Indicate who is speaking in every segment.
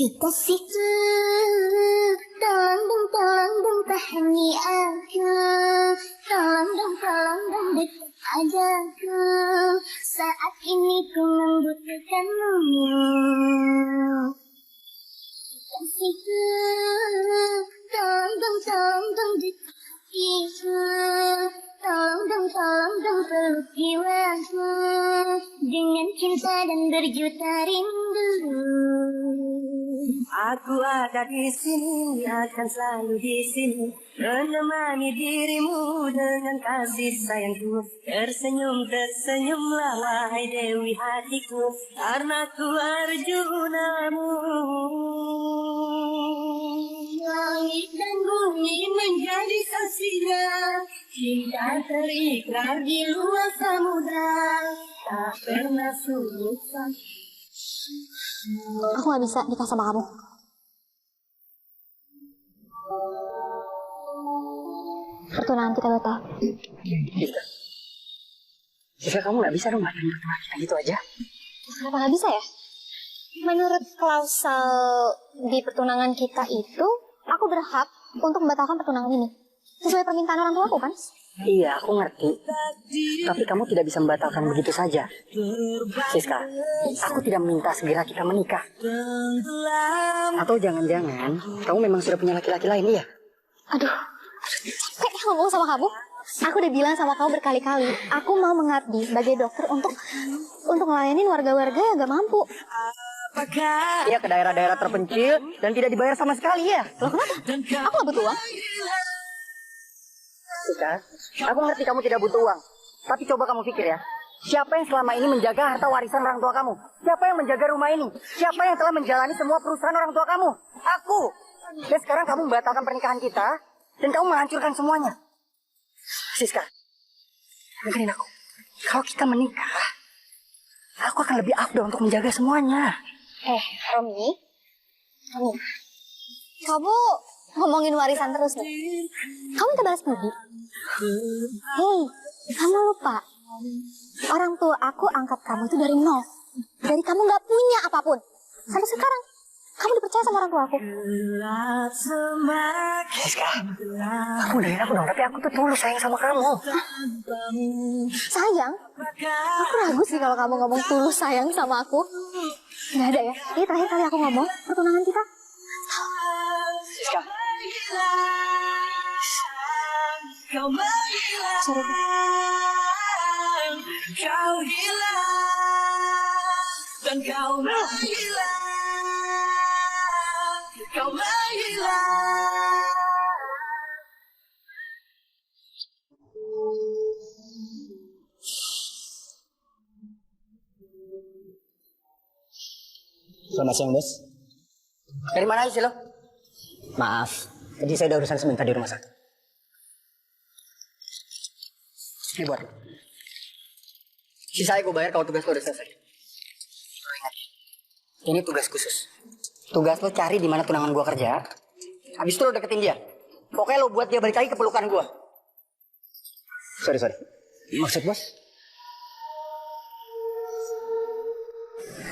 Speaker 1: Kekasihku, tolong dong pahami aku. Tolong dong dekat padaku. Saat ini ku membutuhkanmu. Kekasihku, tolong dong dekat hatiku. Tolong dong peluk jiwaku. Dengan cinta dan berjuta rindu.
Speaker 2: Aku ada di sini, akan selalu di sini, menemani dirimu dengan kasih sayangku. Tersenyumlah wahai Dewi hatiku, karena ku Arjunamu.
Speaker 1: Langit dan bumi menjadi saksinya, cinta terikrar di luar samudra, tak pernah surut.
Speaker 3: Aku gak bisa nikah sama kamu. Pertunangan kita batal.
Speaker 2: Jika kamu gak bisa dong batalin pertunangan kita gitu aja.
Speaker 3: Kenapa gak bisa ya? Menurut klausal di pertunangan kita itu, aku berhak untuk membatalkan pertunangan ini. Sesuai permintaan orang tua aku kan?
Speaker 2: Iya, aku ngerti. Tapi kamu tidak bisa membatalkan begitu saja. Siska, aku tidak meminta segera kita menikah. Atau jangan-jangan kamu memang sudah punya laki-laki lain, iya?
Speaker 3: Aduh, kayak ngomong sama kamu. Aku udah bilang sama kamu berkali-kali, aku mau mengabdi sebagai dokter untuk ngelayanin warga-warga yang gak mampu.
Speaker 2: Iya, ke daerah-daerah terpencil dan tidak dibayar sama sekali ya.
Speaker 3: Loh kenapa? Aku gak butuh uang.
Speaker 2: Siska, aku ngerti kamu tidak butuh uang. Tapi coba kamu pikir ya. Siapa yang selama ini menjaga harta warisan orang tua kamu? Siapa yang menjaga rumah ini? Siapa yang telah menjalani semua perusahaan orang tua kamu? Aku. Dan sekarang kamu membatalkan pernikahan kita dan kamu menghancurkan semuanya. Siska, dengerin aku. Kalau kita menikah, aku akan lebih afdol untuk menjaga semuanya.
Speaker 3: Romi, kamu ngomongin warisan terus nih. Kamu minta balas budi? Hei, kamu lupa. Orang tua aku angkat kamu itu dari nol. Dari kamu gak punya apapun. Sampai sekarang, kamu dipercaya sama orang tua aku.
Speaker 2: Siska, kamu dengerin aku dong. Tapi aku tuh tulus sayang sama kamu.
Speaker 3: Sayang? Aku ragu sih kalau kamu ngomong tulus sayang sama aku. Gak ada ya? Ini terakhir kali aku ngomong pertunangan kita.
Speaker 2: Siska.
Speaker 3: Sorry.
Speaker 2: Kau hilang dan kau menghilang. Kau menghilang.
Speaker 4: Selamat siang, Bos.
Speaker 2: Dari mana aja sih lo?
Speaker 4: Maaf, tadi saya ada urusan sebentar di rumah sakit.
Speaker 2: Ini buat lo. Sisanya gue bayar kalau tugas lo udah selesai. Lo ingat, ini tugas khusus. Tugas lo cari di mana tunangan gue kerja. Habis itu lo deketin dia. Pokoknya lo buat dia balik lagi ke pelukan gue.
Speaker 4: Sorry. Maksud Bos?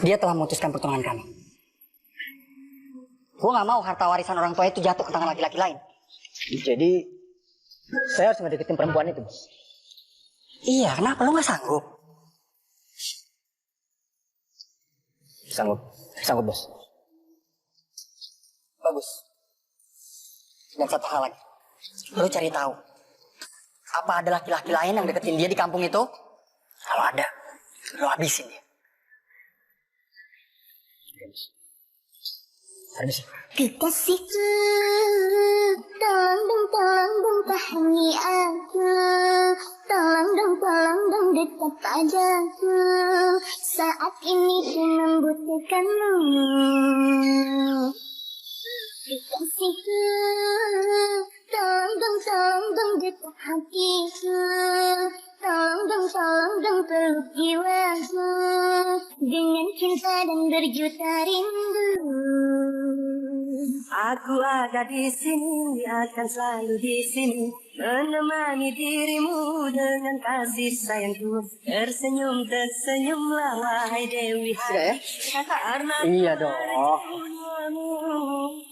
Speaker 2: Dia telah memutuskan pertunangan kami. Gue gak mau harta warisan orang tua itu jatuh ke tangan laki-laki lain.
Speaker 4: Jadi, saya harus ngedeketin perempuan itu, Bos.
Speaker 2: Iya, kenapa lo gak sanggup?
Speaker 4: Sanggup, Bos.
Speaker 2: Bagus. Dan satu hal lagi. Lo cari tahu. Apa ada laki-laki lain yang deketin dia di kampung itu? Kalau ada, lo habisin dia.
Speaker 4: Permisi.
Speaker 1: Kekasihku, tolong dong pahami aku. Tolong dong dekat padaku. Saat ini ku membutuhkanmu. Kekasihku, tolong dong dekat hatiku. Tolong dong peluk jiwaku. Dengan cinta dan berjuta rindu.
Speaker 5: Aku ada di sini, akan selalu di sini, menemani dirimu dengan kasih sayangku. Tersenyum, tersenyumlah wahai Dewi.
Speaker 2: Sudah ya?
Speaker 5: Karena
Speaker 2: Iya dong.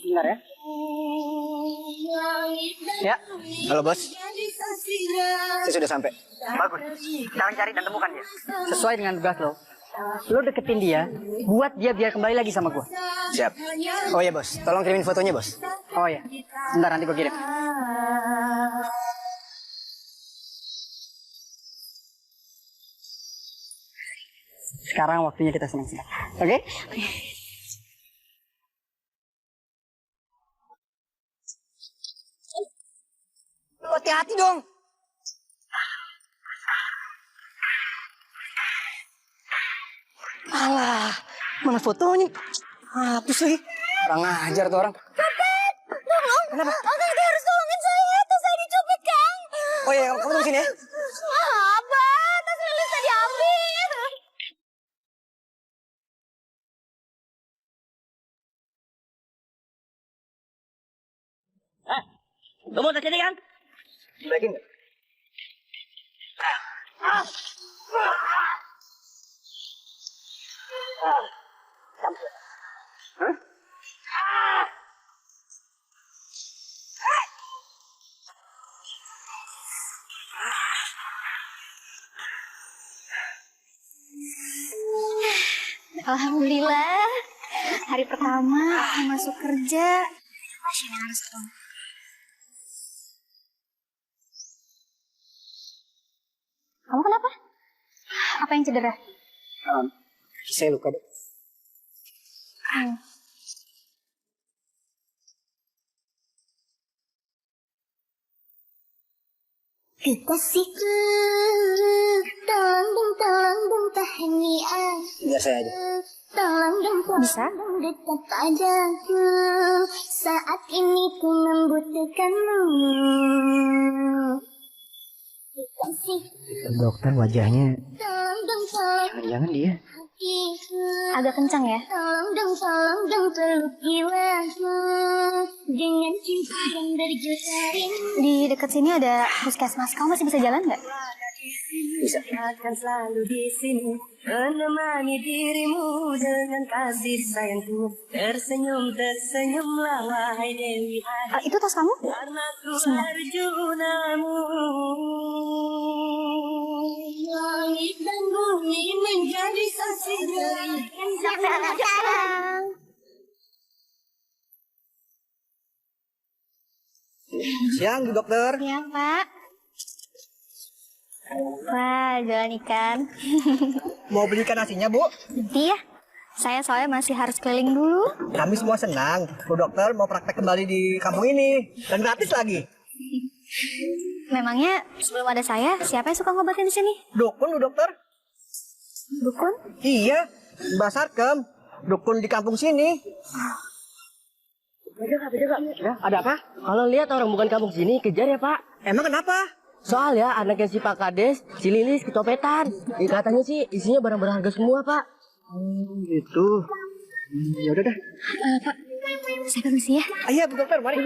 Speaker 2: Bentar ya. Ya.
Speaker 4: Halo bos, saya sudah sampai.
Speaker 2: Bagus. Sekarang cari dan temukan dia. Sesuai dengan tugas lo. Lo deketin dia, buat dia biar kembali lagi sama gua.
Speaker 4: Siap. Oh ya bos, tolong kirimin fotonya bos.
Speaker 2: Oh ya. Bentar nanti gua kirim. Sekarang waktunya kita senang-senang. Oke?
Speaker 4: Hati-hati dong. Alah, mana fotonya? Hapus lagi. Kurang ajar tuh orang.
Speaker 3: Kenapa? Akang harus tolongin saya, tas saya dicopet, Kang.
Speaker 4: Oh iya, kamu tunggu sini ya.
Speaker 3: Abah, tas Lilis tadi diambil.
Speaker 2: Lo mau tas ini kan?
Speaker 4: Balikin nggak?
Speaker 3: Alhamdulillah, hari pertama aku masuk kerja. Pasien yang harus ketemu. Kamu kenapa? Apa yang cedera?
Speaker 4: Saya luka deh.
Speaker 1: Kekasihku, tolong dong tahniah.
Speaker 4: Biar saya aja.
Speaker 1: Tolong dong
Speaker 3: Bisa?
Speaker 1: dekat padaku. Saat ini ku membutuhkanmu. Kekasihku,
Speaker 4: Dokter wajahnya,
Speaker 1: tolong dong
Speaker 4: jangan dia.
Speaker 1: hatiku.
Speaker 3: Agak kencang ya?
Speaker 1: Tolong dong peluk jiwaku. Dengan cinta yang berjuta rindu.
Speaker 3: Di dekat sini ada puskesmas. Kamu masih bisa jalan nggak?
Speaker 4: Bisa.
Speaker 5: akan selalu di sini, menemani dirimu dengan kasih sayangku. Tersenyum, tersenyumlah wahai Dewi.
Speaker 3: Itu tas kamu?
Speaker 5: Karena ku arjunamu.
Speaker 1: Langit dan bumi menjadi saksi dari
Speaker 3: Sekarang.
Speaker 4: Siang Bu Dokter.
Speaker 3: Ya, Pak. Wah, jualan ikan.
Speaker 4: Mau beli ikan asinnya Bu?
Speaker 3: Nanti ya. Saya soalnya masih harus keliling dulu.
Speaker 4: Kami semua senang. Bu Dokter mau praktek kembali di kampung ini. Dan gratis lagi.
Speaker 3: Memangnya sebelum ada saya, siapa yang suka ngobatin di sini?
Speaker 4: Dukun Bu Dokter?
Speaker 3: Dukun?
Speaker 4: Iya, Mbak Sarkem. Dukun di kampung sini.
Speaker 2: Ya, ada apa?
Speaker 6: Kalau lihat orang bukan kampung sini, kejar ya Pak.
Speaker 4: Emang kenapa?
Speaker 6: Soalnya anaknya si Pak Kades, si Lilis kecopetan. Katanya sih isinya barang berharga semua Pak.
Speaker 4: Gitu. Ya udah dah.
Speaker 3: Pak, saya permisi ya.
Speaker 4: Ayo Bu Dokter, mari.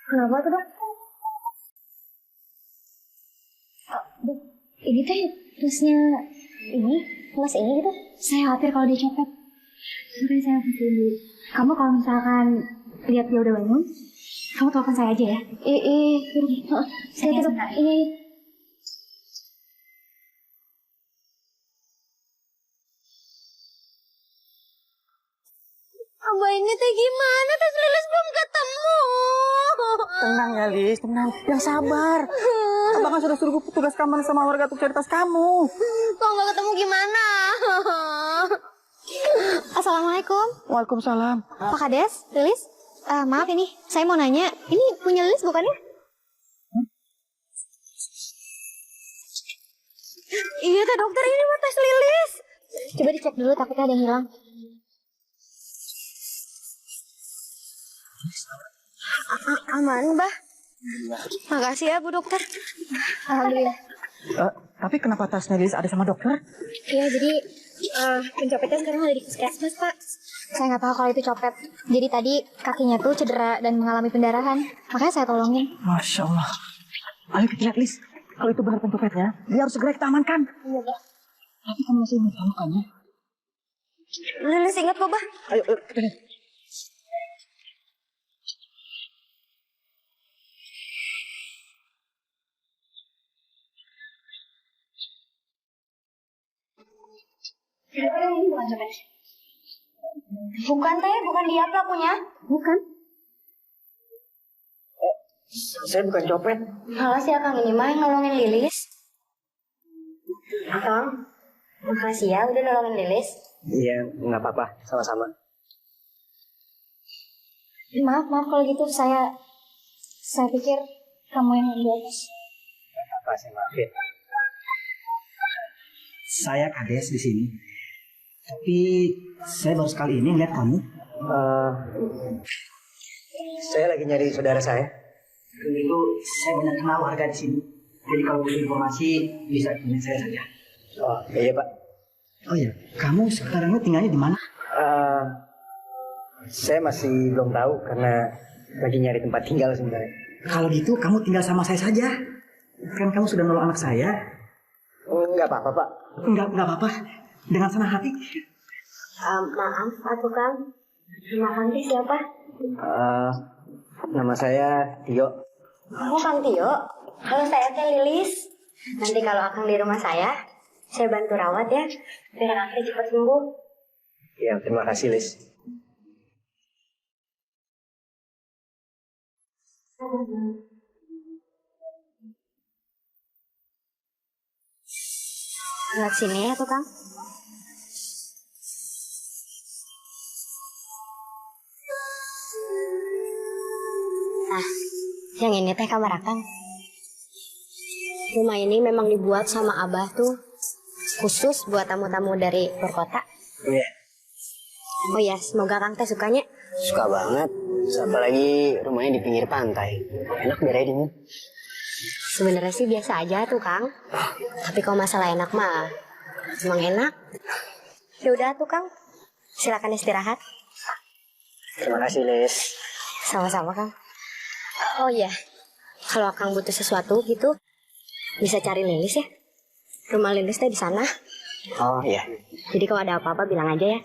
Speaker 3: Kenapa tuh, Dok? Dok, ini teh terusnya ini, mas ini gitu. Saya khawatir kalau dia copet. Makanya saya pastiin dulu. Kamu kalau misalkan lihat dia udah bangun, kamu telepon saya aja ya. Saya Dok. Abah ini teh gimana? Tes Lilis belum ketemu.
Speaker 2: Tenang ya, Lis. Tenang. Yang sabar. Abang kan sudah suruh petugas keamanan sama warga untuk cari tas kamu.
Speaker 3: Kalau nggak ketemu gimana? Assalamualaikum.
Speaker 2: Waalaikumsalam.
Speaker 3: Pak Kades, Lilis. Maaf ini, saya mau nanya. Ini punya Lilis bukannya? Iya teh dokter, ini mah tes Lilis. Coba dicek dulu, takutnya ada yang hilang. Aman, Mbah. Makasih ya Bu Dokter. Alhamdulillah.
Speaker 2: Tapi kenapa tasnya Lilis ada sama dokter?
Speaker 3: Iya, jadi pencopetnya sekarang ada di puskesmas, Pak. Saya nggak tahu kalau itu copet. Jadi tadi kakinya tuh cedera dan mengalami pendarahan. Makanya saya tolongin.
Speaker 2: Masya Allah. Ayo kita lihat, Lis. Kalau itu benar pencopetnya, dia harus segera kita amankan.
Speaker 3: Iya, Pak.
Speaker 2: Tapi kamu masih ingat kamu kan ya?
Speaker 3: Lilis ingat kok, Bah.
Speaker 2: Ayo, kita lihat.
Speaker 3: Bukan, Teh. Bukan dia pelakunya. Bukan.
Speaker 2: Saya bukan copet.
Speaker 3: Malah si Akang ini mah yang nolongin Lilis. Akang, makasih ya udah nolongin Lilis.
Speaker 2: Iya, nggak apa-apa. Sama-sama.
Speaker 3: Maaf kalau gitu saya pikir kamu yang di atas.
Speaker 2: Apa saya maafin. Saya kades di sini. Tapi saya baru sekali ini lihat kamu. Saya lagi nyari saudara saya. Dan itu saya benar kenal warga di sini. Jadi kalau butuh informasi bisa hubungi saya saja. Oh iya Pak. Oh iya, kamu sekarang tinggalnya di mana? Saya masih belum tahu karena lagi nyari tempat tinggal sebenarnya. Kalau gitu kamu tinggal sama saya saja. Kan kamu sudah nolong anak saya. Enggak apa-apa Pak. Enggak apa-apa. Dengan senang hati.
Speaker 3: Maaf, Pak Tukang. Nama Kang Tih siapa?
Speaker 2: Nama saya Tio.
Speaker 3: Oh, Kang Tio. Kalau saya Teh Lilis. Nanti kalau Akang di rumah saya bantu rawat ya. Biar Kang Tih cepat sembuh.
Speaker 2: Ya, terima kasih Lis.
Speaker 3: Lewat sini ya, Tukang. Nah, yang ini teh kamar Akang. Rumah ini memang dibuat sama Abah tuh khusus buat tamu-tamu dari luar kota.
Speaker 2: Iya.
Speaker 3: Oh ya, semoga Kang teh sukanya.
Speaker 6: Suka banget. Apalagi rumahnya di pinggir pantai. Enak biar dingin.
Speaker 3: Sebenarnya sih biasa aja tuh Kang. Tapi kalau masalah enak mah emang enak. Ya udah tuh Kang. Silakan istirahat.
Speaker 2: Terima kasih Lis.
Speaker 3: Sama-sama Kang. Oh iya, kalau Kang butuh sesuatu gitu, bisa cari Lilis ya. Rumah Lilis teh di sana.
Speaker 2: Oh iya.
Speaker 3: Jadi kalau ada apa-apa bilang aja ya.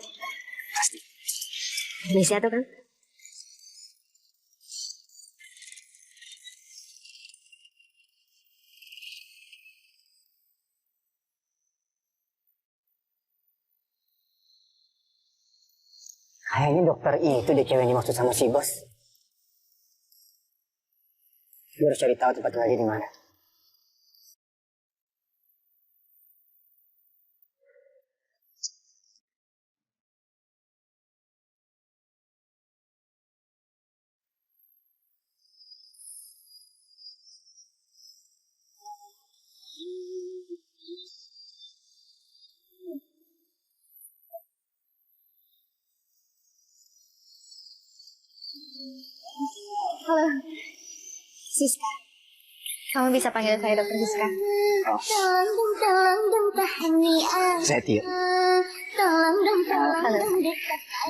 Speaker 2: Pasti.
Speaker 3: Bisa tuh Kang.
Speaker 2: Kayaknya dokter itu deh cewek yang dimaksud sama si bos. Gue harus cari tahu tempat tinggalnya di mana.
Speaker 3: Halo. Siska. Kamu bisa panggil saya dokter Siska.
Speaker 2: Saya Tio.
Speaker 3: Halo.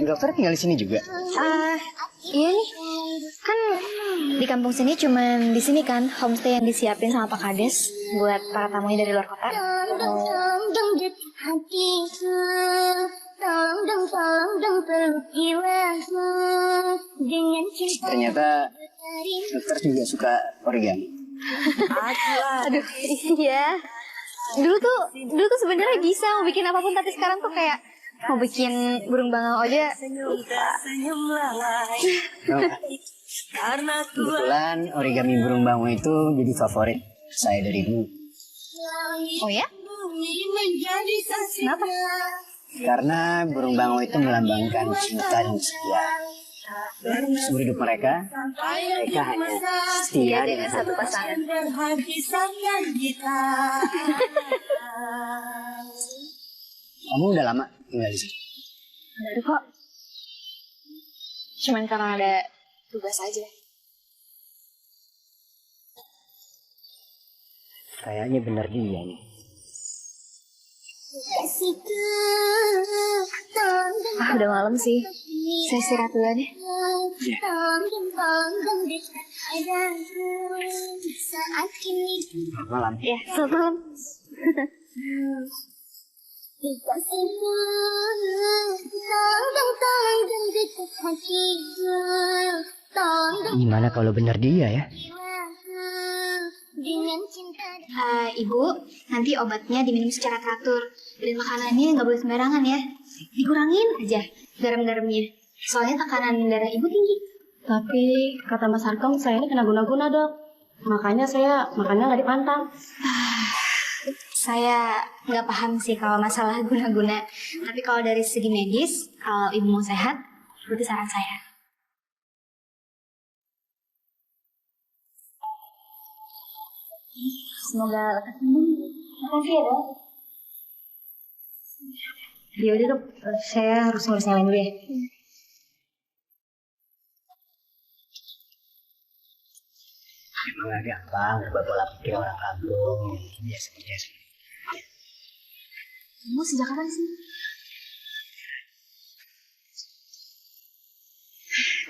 Speaker 2: Dokter tinggal di sini juga.
Speaker 3: Iya nih. Kan di kampung sini cuman di sini kan homestay yang disiapin sama Pak Kades buat para tamunya dari luar kota.
Speaker 2: Ternyata dokter juga suka origami.
Speaker 3: Aduh, iya. Dulu tuh sebenarnya bisa mau bikin apapun, tapi sekarang tuh kayak mau bikin burung bangau aja.
Speaker 2: Kebetulan origami burung bango itu jadi favorit saya dari dulu.
Speaker 3: Oh ya? Kenapa?
Speaker 2: Karena burung bango itu melambangkan cinta dan setia. Seumur hidup mereka hanya setia dengan satu pasangan. Kamu udah lama tinggal di sini?
Speaker 3: Baru kok. Cuman karena ada tugas aja.
Speaker 2: Kayaknya benar dia nih.
Speaker 3: Udah malam sih. Saya istirahat dulu deh.
Speaker 2: Malam.
Speaker 3: Ya, selamat malam.
Speaker 2: Gimana kalau benar dia ya?
Speaker 3: Ibu, nanti obatnya diminum secara teratur. Dan makanannya nggak boleh sembarangan ya. Dikurangin aja garam-garamnya. Soalnya tekanan darah ibu tinggi.
Speaker 6: Tapi kata Mas Harkom saya ini kena guna-guna dok. Makanya saya makannya nggak dipantang.
Speaker 3: Saya nggak paham sih kalau masalah guna-guna. Tapi kalau dari segi medis, kalau ibu mau sehat, itu saran saya. Semoga lekas sembuh. Makasih ya dok. Ya udah dok, saya harus ngurus yang lain dulu ya.
Speaker 2: Emang gak gampang berbuat pola pikir orang kampung. Biasa-biasa.
Speaker 3: Kamu sejak kapan sih?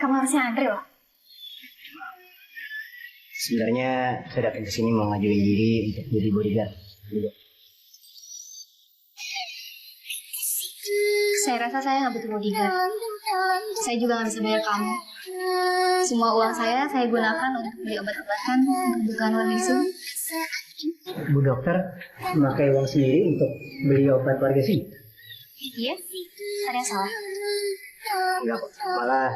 Speaker 3: Kamu harusnya antri loh.
Speaker 2: Sebenarnya saya datang ke sini mau ngajuin diri untuk jadi bodyguard.
Speaker 3: Saya rasa saya nggak butuh bodyguard. Saya juga nggak bisa bayar kamu. Semua uang saya gunakan untuk beli obat-obatan untuk kebutuhan orang bisu.
Speaker 2: Bu dokter memakai uang sendiri untuk beli obat warga sini?
Speaker 3: Iya, ada yang salah.
Speaker 2: Enggak kok, malah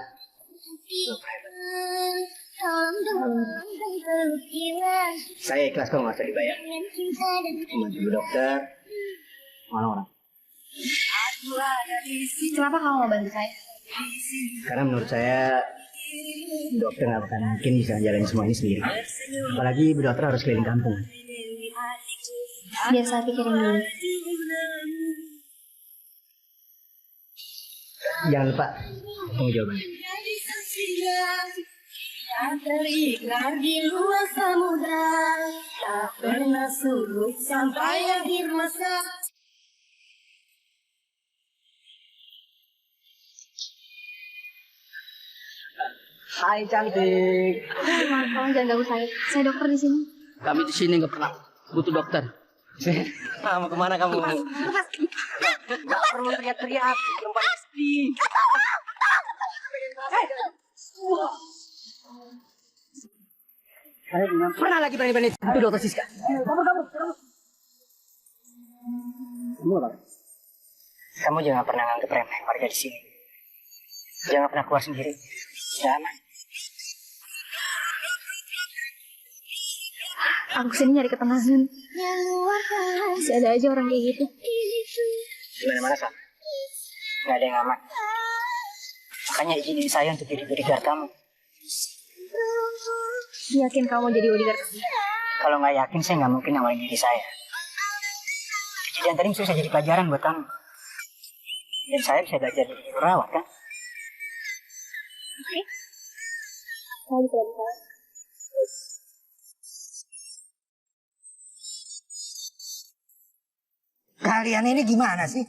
Speaker 2: saya ikhlas kok, nggak usah dibayar. Membantu Bu dokter, mana orang?
Speaker 3: Kenapa kamu mau bantu saya?
Speaker 2: Karena menurut saya dokter nggak akan mungkin bisa jalanin semua ini sendiri. Apalagi Bu dokter harus keliling kampung.
Speaker 3: Biar saya pikirin dulu.
Speaker 2: Jangan lupa tunggu jawabannya.
Speaker 5: Terikat di luar samudra, tak pernah surut sampai akhir masa.
Speaker 2: Hai cantik.
Speaker 3: Tolong jangan ganggu saya. Saya dokter di sini.
Speaker 6: Kami di sini nggak pernah butuh dokter.
Speaker 2: Mau kemana kamu? Nggak perlu teriak-teriak. Yang pasti. Pernah lagi berani-berani itu dokter Siska. Kamu jangan pernah nganggep remeh warga di sini. Jangan pernah keluar sendiri. Jangan.
Speaker 3: Aku sini nyari ketenangan. Masih ada aja orang kayak gitu.
Speaker 2: Gimana-mana, Sam? Nggak ada yang aman. Makanya izinin saya untuk jadi bodyguard kamu.
Speaker 3: Yakin kamu mau jadi bodyguard?
Speaker 2: Kalau nggak yakin, saya nggak mungkin nawarin diri saya. Kejadian tadi bisa jadi pelajaran buat kamu. Dan saya bisa belajar jadi perawat, kan?
Speaker 3: Oke. Saya bisa bantu saya.
Speaker 7: Kalian ini gimana sih?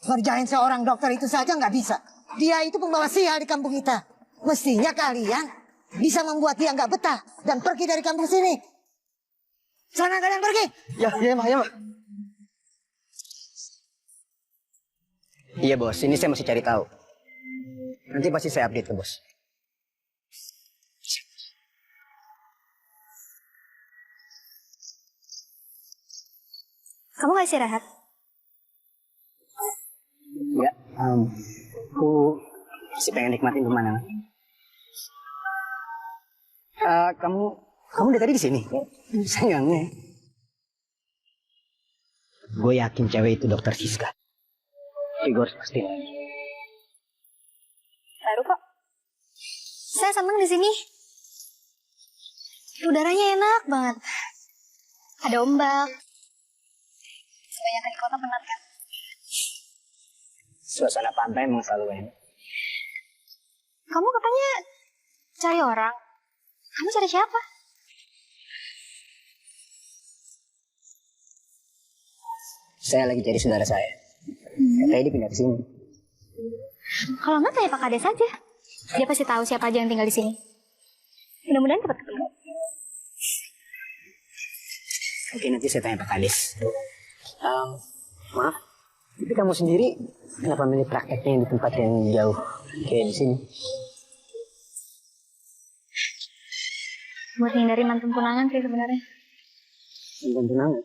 Speaker 7: Ngerjain seorang dokter itu saja nggak bisa. Dia itu pembawa sial di kampung kita. Mestinya kalian bisa membuat dia nggak betah dan pergi dari kampung sini. Sana kalian pergi.
Speaker 2: Ya, Mak, ya, Mak. Iya, Bos. Ini saya masih cari tahu. Nanti pasti saya update ke Bos.
Speaker 3: Kamu nggak istirahat?
Speaker 2: Ya, aku masih pengen nikmatin pemandangan. Kamu dari tadi di sini? Saya nggak nge. Gue yakin cewek itu dokter Siska. Tapi gue harus pastiin.
Speaker 3: Baru kok. Saya senang di sini. Udaranya enak banget. Ada ombak. Kebanyakan di kota penat kan.
Speaker 2: Suasana pantai emang selalu enak.
Speaker 3: Kamu katanya cari orang. Kamu cari siapa?
Speaker 2: Saya lagi cari saudara saya. Katanya dia pindah ke sini.
Speaker 3: Kalau nggak tanya Pak Kades saja. Dia pasti tahu siapa aja yang tinggal di sini. Mudah-mudahan cepat ketemu.
Speaker 2: Oke, nanti saya tanya Pak Kades. Maaf, tapi kamu sendiri kenapa milih prakteknya di tempat yang jauh kayak di sini?
Speaker 3: Buat hindari mantan tunangan sih sebenarnya.
Speaker 2: Mantan tunangan?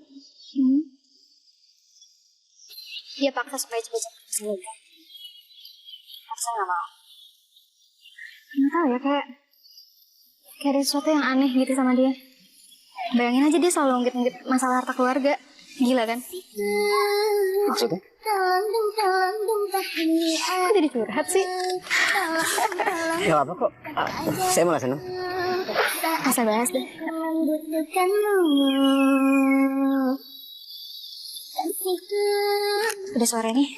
Speaker 3: Dia paksa supaya cepet-cepet menikah. Paksa nggak mau. Nggak tahu ya, kayak ada sesuatu yang aneh gitu sama dia. Bayangin aja dia selalu ungkit-ungkit masalah harta keluarga. Gila kan?
Speaker 2: Maksudnya?
Speaker 3: Kok jadi curhat sih?
Speaker 2: Ya apa kok. Saya malah seneng.
Speaker 3: Asal bahas deh. Udah sore nih.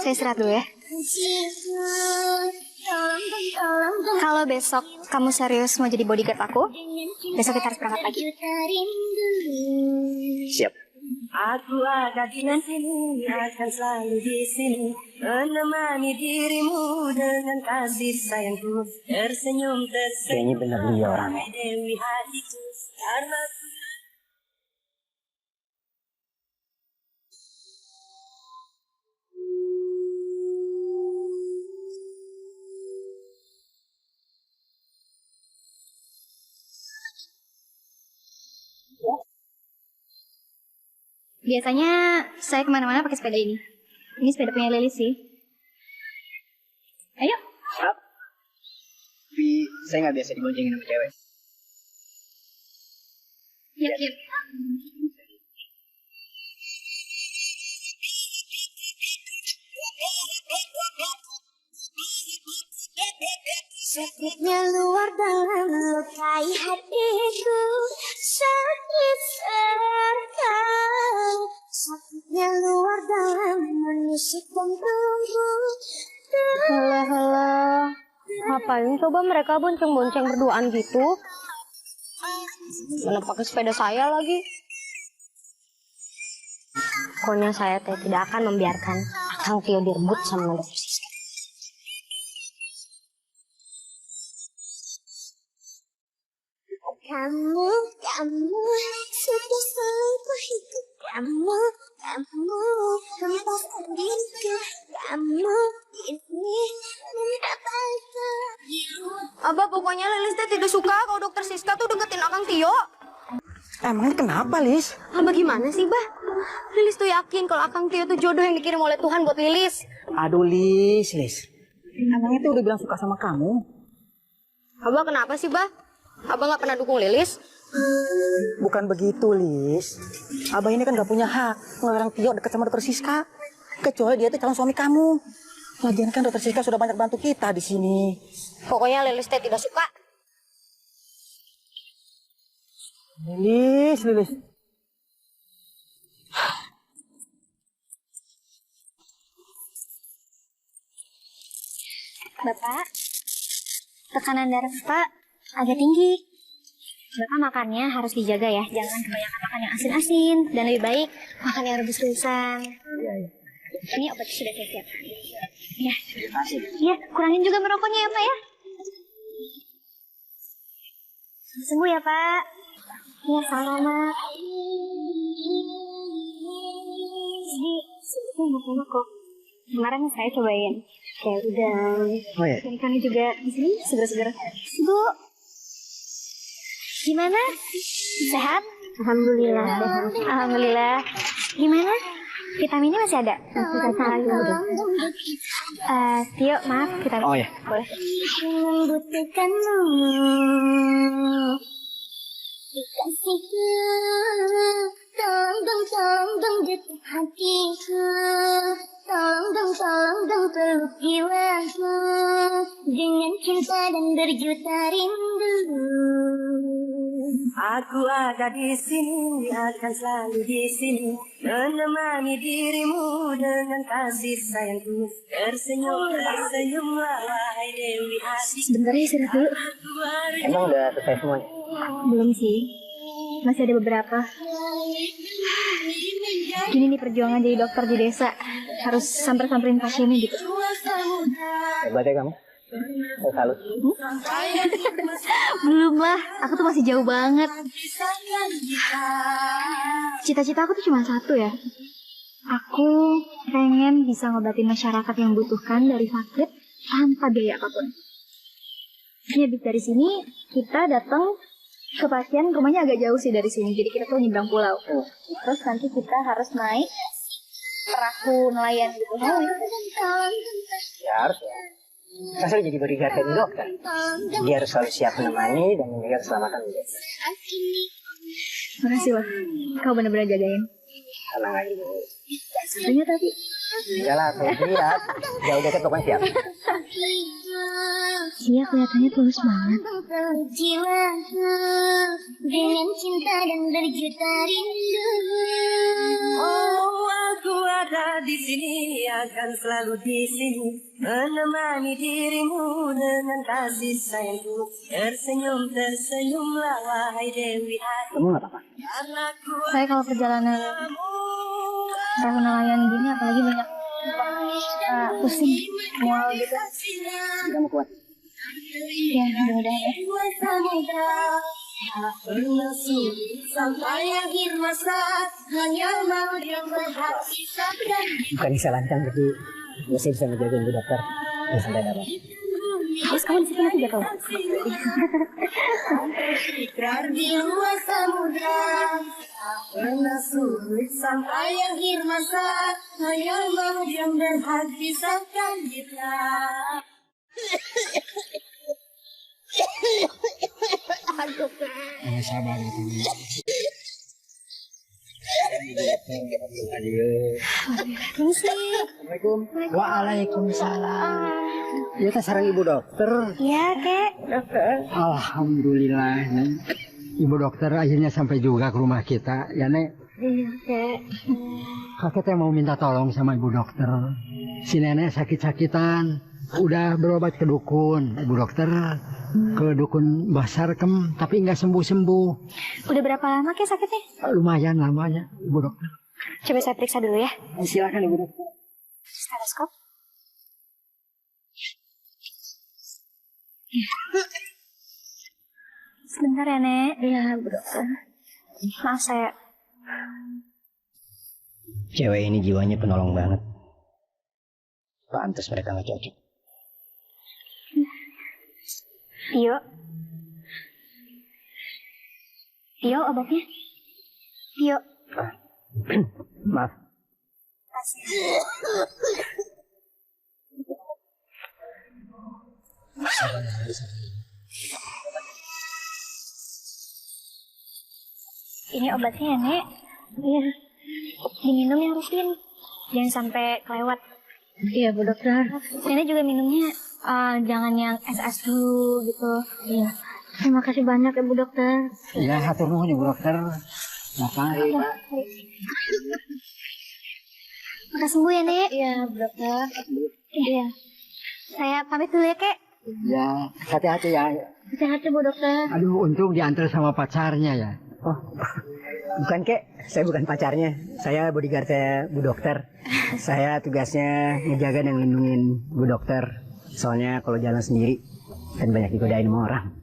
Speaker 3: Saya istirahat dulu ya. Kalau besok kamu serius mau jadi bodyguard aku, besok kita harus berangkat lagi.
Speaker 2: Siap.
Speaker 5: Aku ada di sini, akan selalu di sini, menemani dirimu dengan kasih sayangku, tersenyum
Speaker 2: Kayaknya benar dia orangnya.
Speaker 5: Dewi hatiku, karena
Speaker 3: Biasanya saya kemana-mana pakai sepeda ini. Ini sepeda punya Lilis sih. Ayo.
Speaker 2: Tapi saya nggak biasa diboncengin sama cewek.
Speaker 3: Yuk.
Speaker 1: Sakitnya luar dalam melukai hatiku, sakit sekali. Sakitnya luar dalam menusuk jantungku.
Speaker 3: Halah. Ngapain coba mereka bonceng-bonceng berduaan gitu? Mana pakai sepeda saya lagi? Pokoknya saya tidak akan membiarkan Akang Tio direbut sama Dokter Siska.
Speaker 1: Kamu sudah selingkuh hidup kamu hempaskan diriku, kamu ini minta baca.
Speaker 3: Abah, pokoknya Lilis teh tidak suka kalau Dokter Siska tuh deketin Akang Tio.
Speaker 2: Emangnya kenapa, Lis?
Speaker 3: Abah gimana sih, Bah? Lilis tuh yakin kalau Akang Tio tuh jodoh yang dikirim oleh Tuhan buat Lilis.
Speaker 2: Aduh, Lis. Emangnya tuh udah bilang suka sama kamu?
Speaker 3: Abah kenapa sih, Bah? Abah nggak pernah dukung Lilis?
Speaker 2: Bukan begitu, Lis. Abah ini kan gak punya hak ngelarang Tio deket sama Dokter Siska. Kecuali dia itu calon suami kamu. Lagian kan Dokter Siska sudah banyak bantu kita di sini.
Speaker 3: Pokoknya Lilis teh tidak suka.
Speaker 2: Lilis.
Speaker 3: Bapak, tekanan darah Bapak agak tinggi. Bapak makannya harus dijaga ya, jangan kebanyakan makan yang asin-asin. Dan lebih baik makan yang rebus-rebusan. Ini obatnya sudah saya siapkan. Ya, ya, kurangin juga merokoknya ya Pak ya. Sembuh ya Pak. Ya, sama-sama. Ini enak kok. Kemarin saya cobain kayak udang.
Speaker 2: Oh ya?
Speaker 3: Ikannya juga di sini segar-segar. Bu, gimana? Sehat? Alhamdulillah. Alhamdulillah. Gimana? Vitaminnya masih ada? Tio, maaf, vitamin.
Speaker 2: Oh ya.
Speaker 3: Boleh.
Speaker 1: Membutuhkanmu, kekasihku, tolong dong detik hatiku, tolong dong peluk jiwaku, dengan cinta dan berjuta rindu.
Speaker 5: Aku ada di sini, akan selalu di sini, menemani dirimu dengan kasih sayangku, tersenyumlah wahai Dewi hati.
Speaker 3: Sebentar ya, istirahat dulu.
Speaker 2: Emang udah selesai semuanya?
Speaker 3: Belum sih. Masih ada beberapa. Gini nih perjuangan jadi dokter di desa. Harus samper-samperin pasiennya gitu.
Speaker 2: Hebat ya kamu. Saya salut.
Speaker 3: Belum lah, aku tuh masih jauh banget. Cita-cita aku tuh cuma satu ya. Aku pengen bisa ngobatin masyarakat yang membutuhkan dari sakit tanpa biaya apapun. Ini habis dari sini, kita datang ke pasien, rumahnya agak jauh sih dari sini. Jadi kita tuh nyebrang pulau. Terus nanti kita harus naik perahu nelayan gitu.
Speaker 2: Ya harus ya. Masa jadi bodyguard dari dokter? Dia harus selalu siap menemani dan menjaga keselamatan dia.
Speaker 3: Makasih loh, kau bener-bener jagain.
Speaker 2: Tenang aja.
Speaker 3: Sebenarnya tapi
Speaker 2: Yalah, kalau lihat, jauh dekat pokoknya siap.
Speaker 3: dia kelihatannya tulus banget.
Speaker 1: Jiwaku dengan cinta dan berjuta rindu.
Speaker 5: Oh, aku ada di sini, akan selalu di sini, menemani dirimu dengan kasih sayangku. Tersenyum, tersenyumlah wahai Dewi hati.
Speaker 2: Kamu nggak apa-apa?
Speaker 5: Karena ku
Speaker 3: Saya kalau perjalanan perahu nelayan gini apalagi banyak pusing, mual gitu.
Speaker 2: Kamu kuat.
Speaker 3: Ya, mudah-mudahan ya.
Speaker 1: Pernah sulit sampai akhir masa, hanya mau yang berhati sabda.
Speaker 2: Bukan bisa lancar, tapi saya bisa menjaga ibu dokter. Ya sampai dapat.
Speaker 3: Terus kamu di sini nanti gak tahu?
Speaker 1: Ikrar di luar samudra. Pernah sulit sampai akhir masa, hanya mau yang berhati sabda kita.
Speaker 4: Sabar itu.
Speaker 2: Assalamualaikum.
Speaker 7: Waalaikumsalam.
Speaker 2: Ya kan sarang ibu dokter.
Speaker 3: Iya, Kek.
Speaker 7: Alhamdulillah. Nek. Ibu dokter akhirnya sampai juga ke rumah kita. Ya, Nek.
Speaker 3: Iya, Kek.
Speaker 7: Kakek teh mau minta tolong sama ibu dokter. Si nenek sakit-sakitan. Udah berobat ke dukun, ibu dokter. Ke dukun Mbah Sarkem, tapi nggak sembuh-sembuh.
Speaker 3: Udah berapa lama Kek sakitnya?
Speaker 7: Lumayan lamanya, ibu dokter.
Speaker 3: Coba saya periksa dulu ya.
Speaker 2: Silakan ibu dokter.
Speaker 3: Stetoskop. Sebentar ya, Nek. Iya, Bu Dokter. Maaf saya.
Speaker 2: Cewek ini jiwanya penolong banget. Pantas mereka nggak cocok.
Speaker 3: Tio. Tio obatnya. Tio.
Speaker 2: Maaf.
Speaker 3: Ini obatnya ya, Nek. Iya. Diminum yang rutin. Jangan sampai kelewat. Iya, Bu Dokter. Nenek juga minumnya jangan yang es-es dulu gitu. Iya. Terima kasih banyak ya, Bu Dokter.
Speaker 7: Ya, hatur nuhun ibu dokter. Apa?
Speaker 3: Maka sembuh ya, Nek. Iya, Bu Dokter. Iya. Saya pamit dulu ya, Kek.
Speaker 7: Ya, hati-hati ya.
Speaker 3: Hati-hati, Bu Dokter.
Speaker 7: Aduh, untung diantar sama pacarnya ya.
Speaker 2: Oh, bukan Kek. Saya bukan pacarnya. Saya bodyguardnya Bu Dokter. Saya tugasnya ngejaga dan ngelindungin Bu Dokter. Soalnya kalau jalan sendiri kan banyak digodain sama orang.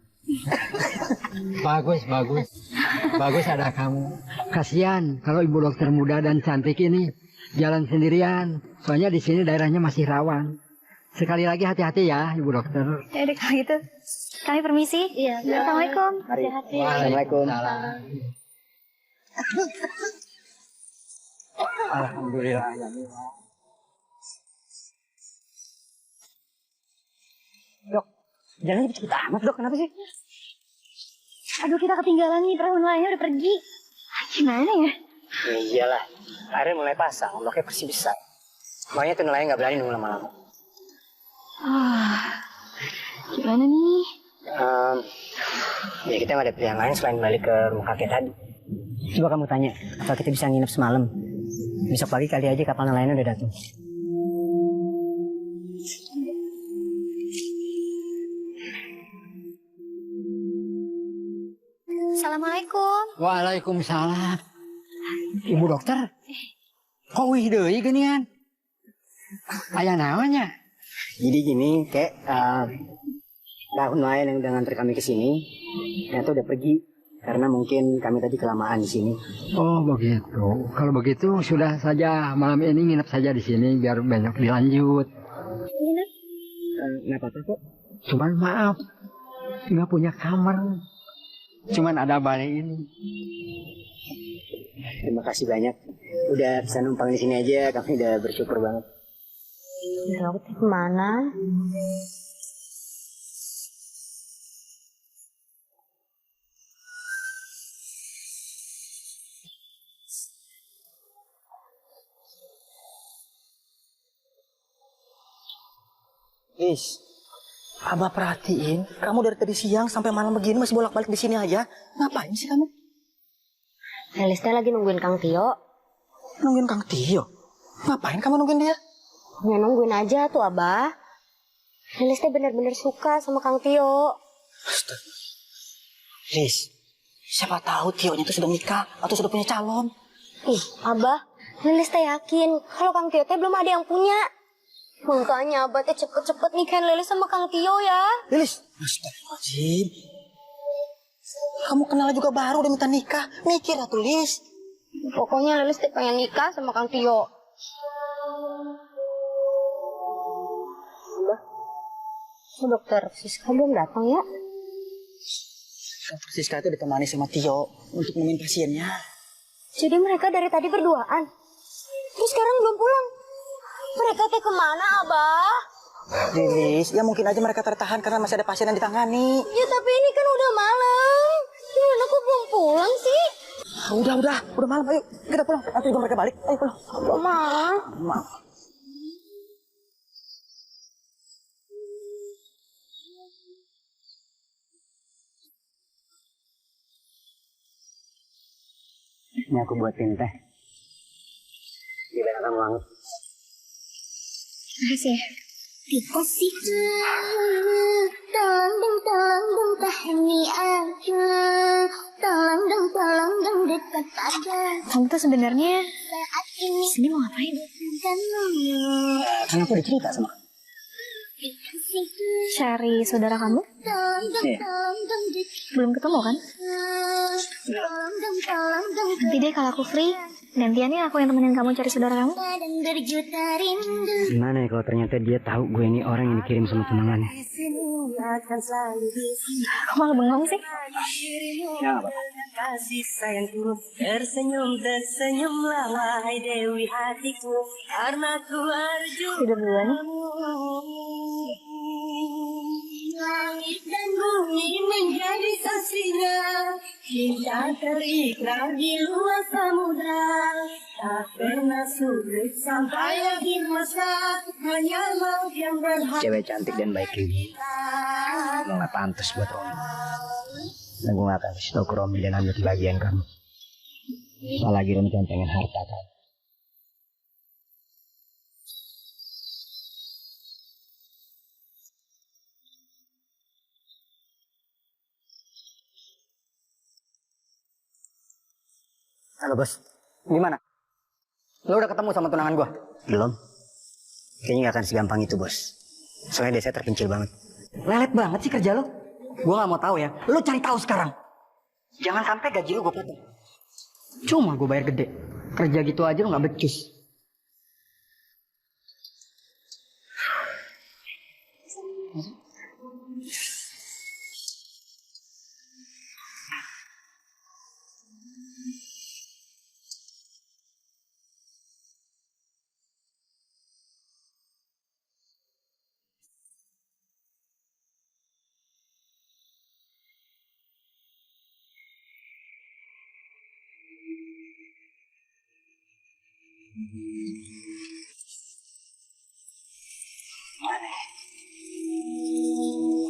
Speaker 7: Bagus, bagus. Bagus ada kamu. Kasihan kalau ibu dokter muda dan cantik ini jalan sendirian. Soalnya di sini daerahnya masih rawan. Sekali lagi hati-hati ya, ibu dokter.
Speaker 3: Ya udah kalau gitu. Kami permisi. Iya. Assalamualaikum. Hati-hati.
Speaker 2: Assalamualaikum.
Speaker 7: Alhamdulillah.
Speaker 2: Dok, jalannya cepet amat dok. Kenapa sih?
Speaker 3: Aduh, kita ketinggalan nih. Perahu nelayannya udah pergi. Gimana ya?
Speaker 2: Ya iyalah. Airnya mulai pasang. Ombaknya pasti besar. Makanya tuh nelayan nggak berani nunggu lama-lama.
Speaker 3: Gimana nih?
Speaker 2: Ya kita nggak ada pilihan lain selain balik ke rumah kakek tadi. Coba kamu tanya, apa kita bisa nginep semalam? Besok pagi kali aja kapal nelayan udah datang.
Speaker 3: Assalamualaikum.
Speaker 7: Waalaikumsalam. Ibu dokter,
Speaker 8: Kok wih deui geuningan? Aya naonnya?
Speaker 2: Jadi gini, kayak tahun lain yang udah nganter kami ke sini, ternyata udah pergi karena mungkin kami tadi kelamaan di sini.
Speaker 8: Oh begitu. Kalau begitu sudah saja malam ini nginep saja di sini biar besok dilanjut.
Speaker 3: Nginep?
Speaker 2: Nggak apa-apa kok.
Speaker 8: Cuman maaf, nggak punya kamar. Cuman ada balai ini.
Speaker 2: Terima kasih banyak. Udah bisa numpang di sini aja, kami udah bersyukur banget.
Speaker 3: Dok, kemana?
Speaker 4: Is, Abah perhatiin, kamu dari tadi siang sampai malam begini masih bolak-balik di sini aja. Ngapain sih kamu?
Speaker 3: Lilis teh lagi nungguin Kang Tio.
Speaker 4: Nungguin Kang Tio? Ngapain kamu nungguin dia?
Speaker 3: Ya nungguin aja tuh, Abah. Lilis teh bener-bener suka sama Kang Tio.
Speaker 4: Lis, siapa tahu Tio-nya itu sudah nikah atau sudah punya calon.
Speaker 3: Ih, Abah, Lilis teh yakin kalau Kang Tio teh belum ada yang punya. Makanya Abah teh cepet-cepet nikahin Lilis sama Kang Tio ya.
Speaker 4: Lilis, astagfirullahaladzim. Kamu kenal juga baru udah minta nikah. Mikir atuh, Lis.
Speaker 3: Pokoknya Lilis teh pengen nikah sama Kang Tio. Abah, dokter Siska belum datang ya?
Speaker 4: Dokter Siska itu ditemani sama Tio untuk nemuin pasiennya.
Speaker 3: Jadi mereka dari tadi berduaan. Terus sekarang belum pulang. Mereka teh kemana, Abah?
Speaker 4: Lilis, ya mungkin aja mereka tertahan karena masih ada pasien yang ditangani.
Speaker 3: Ya tapi ini kan udah malam. Gimana kok belum pulang sih?
Speaker 4: Udah malam, ayo kita pulang. Nanti juga mereka balik, ayo pulang.
Speaker 3: Abah mah.
Speaker 2: Ini aku buatin teh. Gimana kamu banget?
Speaker 3: Makasih ya.
Speaker 1: Dikasih tolong dong tahani aja, tolong dong dekat aja.
Speaker 3: Kamu tuh sebenarnya
Speaker 1: Saat ini
Speaker 3: sini mau ngapain?
Speaker 2: Kan aku udah cerita sama kamu.
Speaker 1: dikasih
Speaker 3: Cari saudara kamu?
Speaker 1: tolong dong
Speaker 3: Belum ketemu kan?
Speaker 1: tolong dong
Speaker 3: Nanti deh kalau aku free, gantian ya aku yang temenin kamu cari saudara kamu.
Speaker 1: dan berjuta rindu.
Speaker 2: Gimana ya kalau ternyata dia tahu gue ini orang yang dikirim sama tunangannya?
Speaker 5: Di sini akan selalu di sini.
Speaker 3: Kok malah bengong sih?
Speaker 5: Dirimu
Speaker 2: Ya, apa?
Speaker 5: dengan kasih sayangku. Tersenyumlah wahai Dewi hatiku. Karena ku arju
Speaker 3: Tidur duluan ya.
Speaker 1: Langit dan bumi menjadi saksinya, cinta terikat di luar samudra, tak pernah sulit sampai akhir masa, hanya maut yang berhak.
Speaker 2: Cewek cantik dan baik kayak gini, lo gak pantas buat Romi. Dan gue gak akan kasih tau ke Romi dan ambil kebahagiaan kamu. Apalagi Romi kan pengen harta kan. Halo bos, gimana? Lo udah ketemu sama tunangan gua? Belum. Kayaknya gak akan segampang itu bos. Soalnya desa terpencil banget. Lelet banget sih kerja lo. Gua gak mau tahu ya. Lo cari tahu sekarang. Jangan sampai gaji lo gua potong. Cuma gua bayar gede. Kerja gitu aja lo gak becus.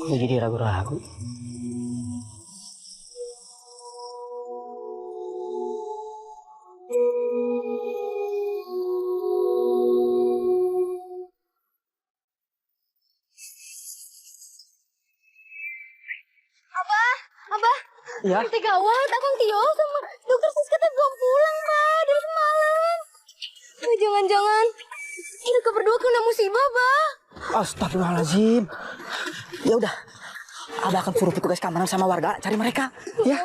Speaker 2: Kok jadi ragu-ragu?
Speaker 3: Abah,
Speaker 4: Iya?
Speaker 3: nanti gawat, Akang Tio sama dokter Siska teh belum pulang, Pak, dari semalam. musibah, Bang.
Speaker 4: Astagfirullahaladzim. Ya udah, Abah akan suruh petugas keamanan sama warga cari mereka. Ya,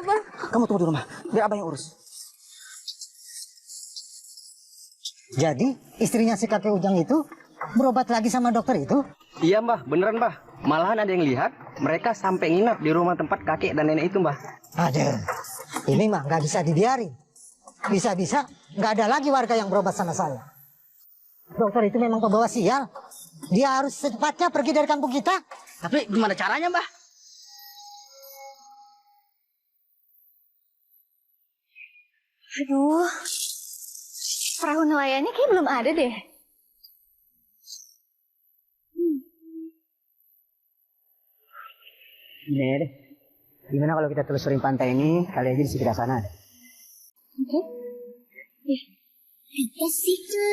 Speaker 4: kamu tunggu di rumah. Biar Abah yang urus.
Speaker 7: Jadi istrinya si kakek Ujang itu berobat lagi sama dokter itu?
Speaker 6: Iya Mbah, beneran Mbah. Malahan ada yang lihat mereka sampai nginap di rumah tempat kakek dan nenek itu Mbah.
Speaker 7: Aduh, ini mah nggak bisa dibiarin. Bisa-bisa nggak ada lagi warga yang berobat sama saya. Dokter itu memang pembawa sial. Dia harus secepatnya pergi dari kampung kita.
Speaker 6: Tapi gimana caranya Mbah?
Speaker 3: Aduh, perahu nelayannya kayak belum ada deh.
Speaker 2: Gini deh. Gimana kalau kita telusurin pantai ini, kali aja di sekitar sana ada.
Speaker 3: Oke.
Speaker 1: Kasihku,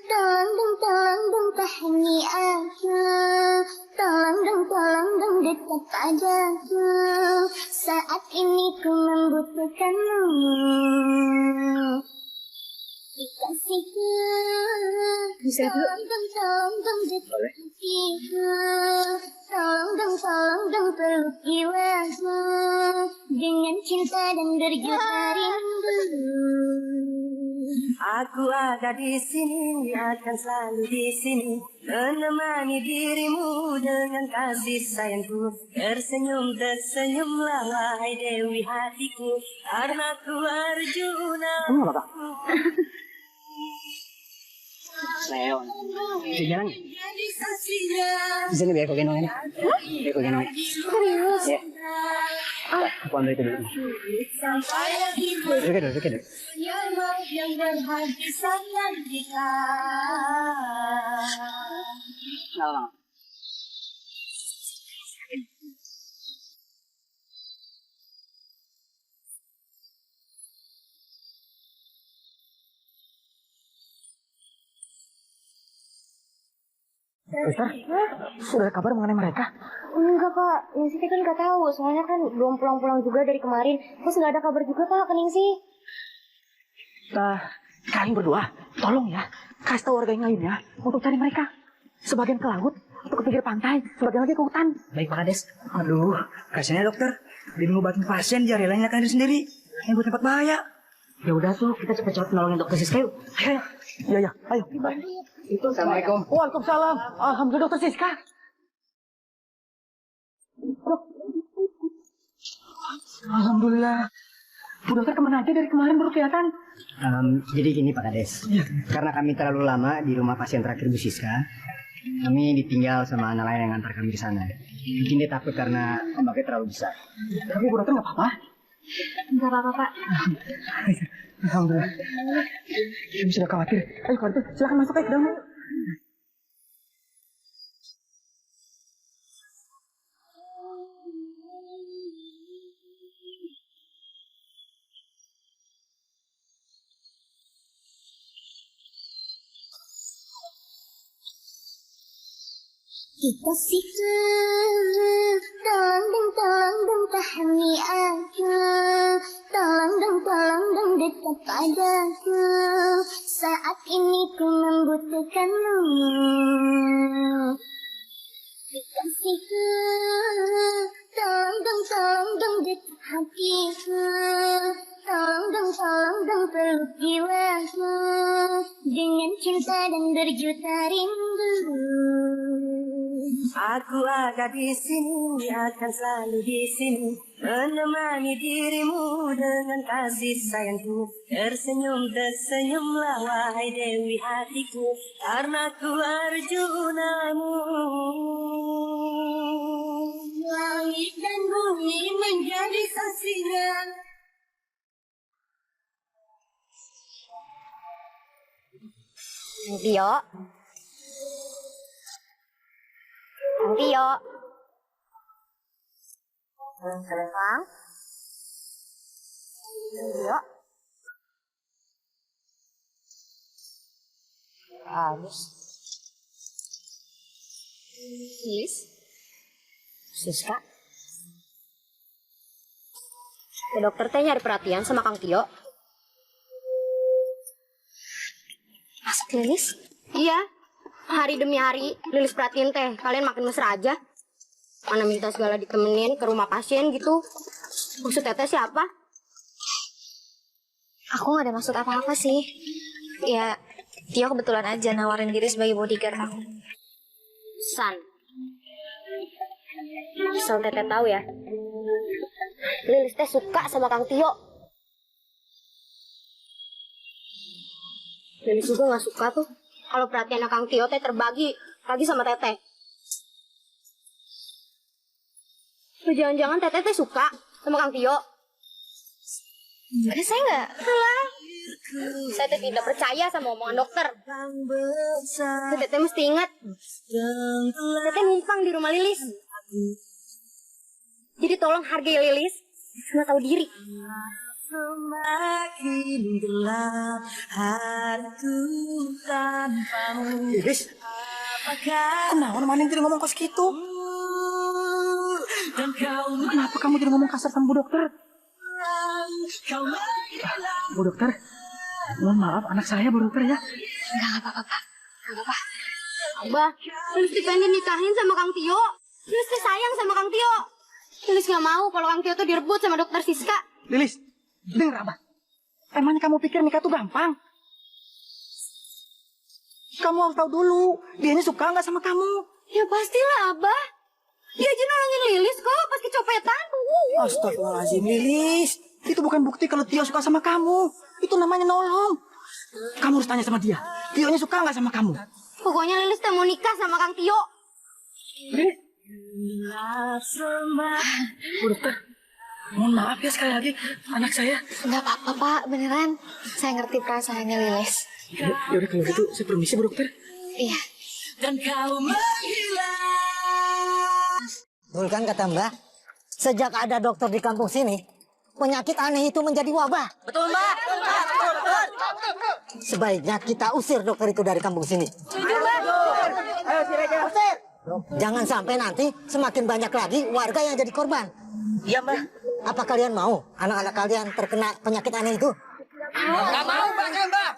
Speaker 1: tolong dong pahami aku. Tolong dong dekat padaku. Saat ini ku membutuhkanmu. Kasihku, tolong dong dekat hatiku. Tolong dong peluk jiwaku. Dengan cinta dan berjuta rindu.
Speaker 5: Aku ada di sini, akan selalu di sini, menemani dirimu dengan kasih sayangku. Tersenyumlah wahai Dewi hatiku, karena ku Arjuna.
Speaker 2: Leo, bisa jalan nggak? Bisa nih biar kau gendong ini. Biar kau gendong.
Speaker 3: Serius?
Speaker 2: Ya. Aku ambil itu dulu. Duduk dulu.
Speaker 1: Yang berhati sangat jika.
Speaker 2: Lama.
Speaker 4: Ustaz, sudah ada kabar mengenai mereka?
Speaker 3: Enggak, Kak. Ningsi kan nggak tahu. Soalnya kan belum pulang-pulang juga dari kemarin. Terus nggak ada kabar juga, Kak, ke Ningsi.
Speaker 4: Kalian berdua, tolong ya, kasih tahu warga yang lainnya untuk cari mereka. Sebagian ke laut, atau ke pinggir pantai, sebagian lagi ke hutan.
Speaker 2: Baik Pak Kades. Aduh, kasihannya dokter. Dia ngobatin pasien, dia relain nyalakan diri sendiri. Yang buat tempat bahaya. Ya udah tuh, kita cepet-cepet nolongin dokter Siska yuk. Ayo.
Speaker 4: Iya, ayo.
Speaker 2: Assalamualaikum.
Speaker 4: Waalaikumsalam. Alhamdulillah dokter Siska. Alhamdulillah. Bu dokter kemana aja dari kemarin baru kelihatan?
Speaker 2: Jadi gini Pak Kades. Karena kami terlalu lama di rumah pasien terakhir Bu Siska, kami ditinggal sama anak lain yang antar kami ke sana. Mungkin dia takut karena ombaknya terlalu besar.
Speaker 4: Tapi Bu dokter nggak apa-apa?
Speaker 3: Nggak apa-apa, Pak.
Speaker 4: Alhamdulillah. Kami sudah khawatir. Ayo kalau itu silakan masuk ke dalam.
Speaker 1: Kasihku, tolong dong pahami aku. Tolong dong dekat padaku. Saat ini ku membutuhkanmu. Kasihku, tolong dong dekat hatiku. Tolong dong peluk jiwaku. Dengan cinta dan berjuta rindu.
Speaker 5: Aku ada di sini, akan selalu di sini, menemani dirimu dengan kasih sayangku. Tersenyumlah wahai Dewi hatiku, karena ku Arjunamu.
Speaker 1: Langit dan bumi menjadi saksinya.
Speaker 3: Tio. Tio. Bang. Tio. Bagus. Siska. Ke dokter teh nyari perhatian sama Kang Tio. Masuk Lilis? Iya. Hari demi hari, Lilis perhatiin teh. Kalian makin mesra aja. Mana minta segala ditemenin ke rumah pasien gitu. Maksud teteh siapa?
Speaker 9: Aku gak ada maksud apa-apa sih. Ya, Tio kebetulan aja nawarin diri sebagai bodyguard aku.
Speaker 3: San. Asal teteh tahu ya. Lilis teh suka sama Kang Tio. Lilis juga gak suka tuh. Kalau perhatian Kang Tio teh terbagi lagi sama teteh. Jangan-jangan teteh teh suka sama Kang Tio.
Speaker 9: Saya nggak.
Speaker 3: Alah. Saya teh tidak percaya sama omongan dokter. Teteh mesti ingat. Teteh numpang di rumah Lilis. Jadi tolong hargai Lilis sama tahu diri.
Speaker 5: Semakin gelap hariku tanpamu.
Speaker 4: Lilis, kenapa mana yang ngomong kos gitu? Kenapa kamu jadi ngomong kasar sama Bu Dokter? Bu Dokter, mohon maaf anak saya Bu Dokter ya.
Speaker 9: Nggak apa-apa, Pak. Nggak apa-apa.
Speaker 3: Abah, Lilis pengen nikahin sama Kang Tio. Lilis teh sayang sama Kang Tio. Lilis nggak mau kalau Kang Tio tuh direbut sama Dokter Siska.
Speaker 4: Lilis, dengar Abah. Emangnya kamu pikir nikah tuh gampang? Kamu harus tahu dulu, dianya suka nggak sama kamu.
Speaker 3: Ya pastilah Abah. Dia aja nolongin Lilis kok pas kecopetan.
Speaker 4: Astagfirullahaladzim, Lilis. Itu bukan bukti kalau Tio suka sama kamu. Itu namanya nolong. Kamu harus tanya sama dia. Tionya suka nggak sama kamu?
Speaker 3: Pokoknya Lilis teh mau nikah sama Kang Tio.
Speaker 4: Bu Dokter, mohon maaf ya sekali lagi anak saya.
Speaker 9: Nggak apa-apa, Pak. Beneran. Saya ngerti perasaannya Lilis.
Speaker 4: Yaudah kalau gitu saya permisi Bu Dokter.
Speaker 9: Iya.
Speaker 5: Dan kau menghilang.
Speaker 7: Betul kan kata Mbak? Sejak ada dokter di kampung sini, penyakit aneh itu menjadi wabah.
Speaker 2: Betul, Mbak. Betul.
Speaker 7: Sebaiknya kita usir dokter itu dari kampung sini.
Speaker 2: Ayo, si Reja.
Speaker 7: Usir! Jangan sampai nanti semakin banyak lagi warga yang jadi korban.
Speaker 2: Iya, Mbak.
Speaker 7: Apa kalian mau anak-anak kalian terkena penyakit aneh itu?
Speaker 2: Nggak mau, Mbak.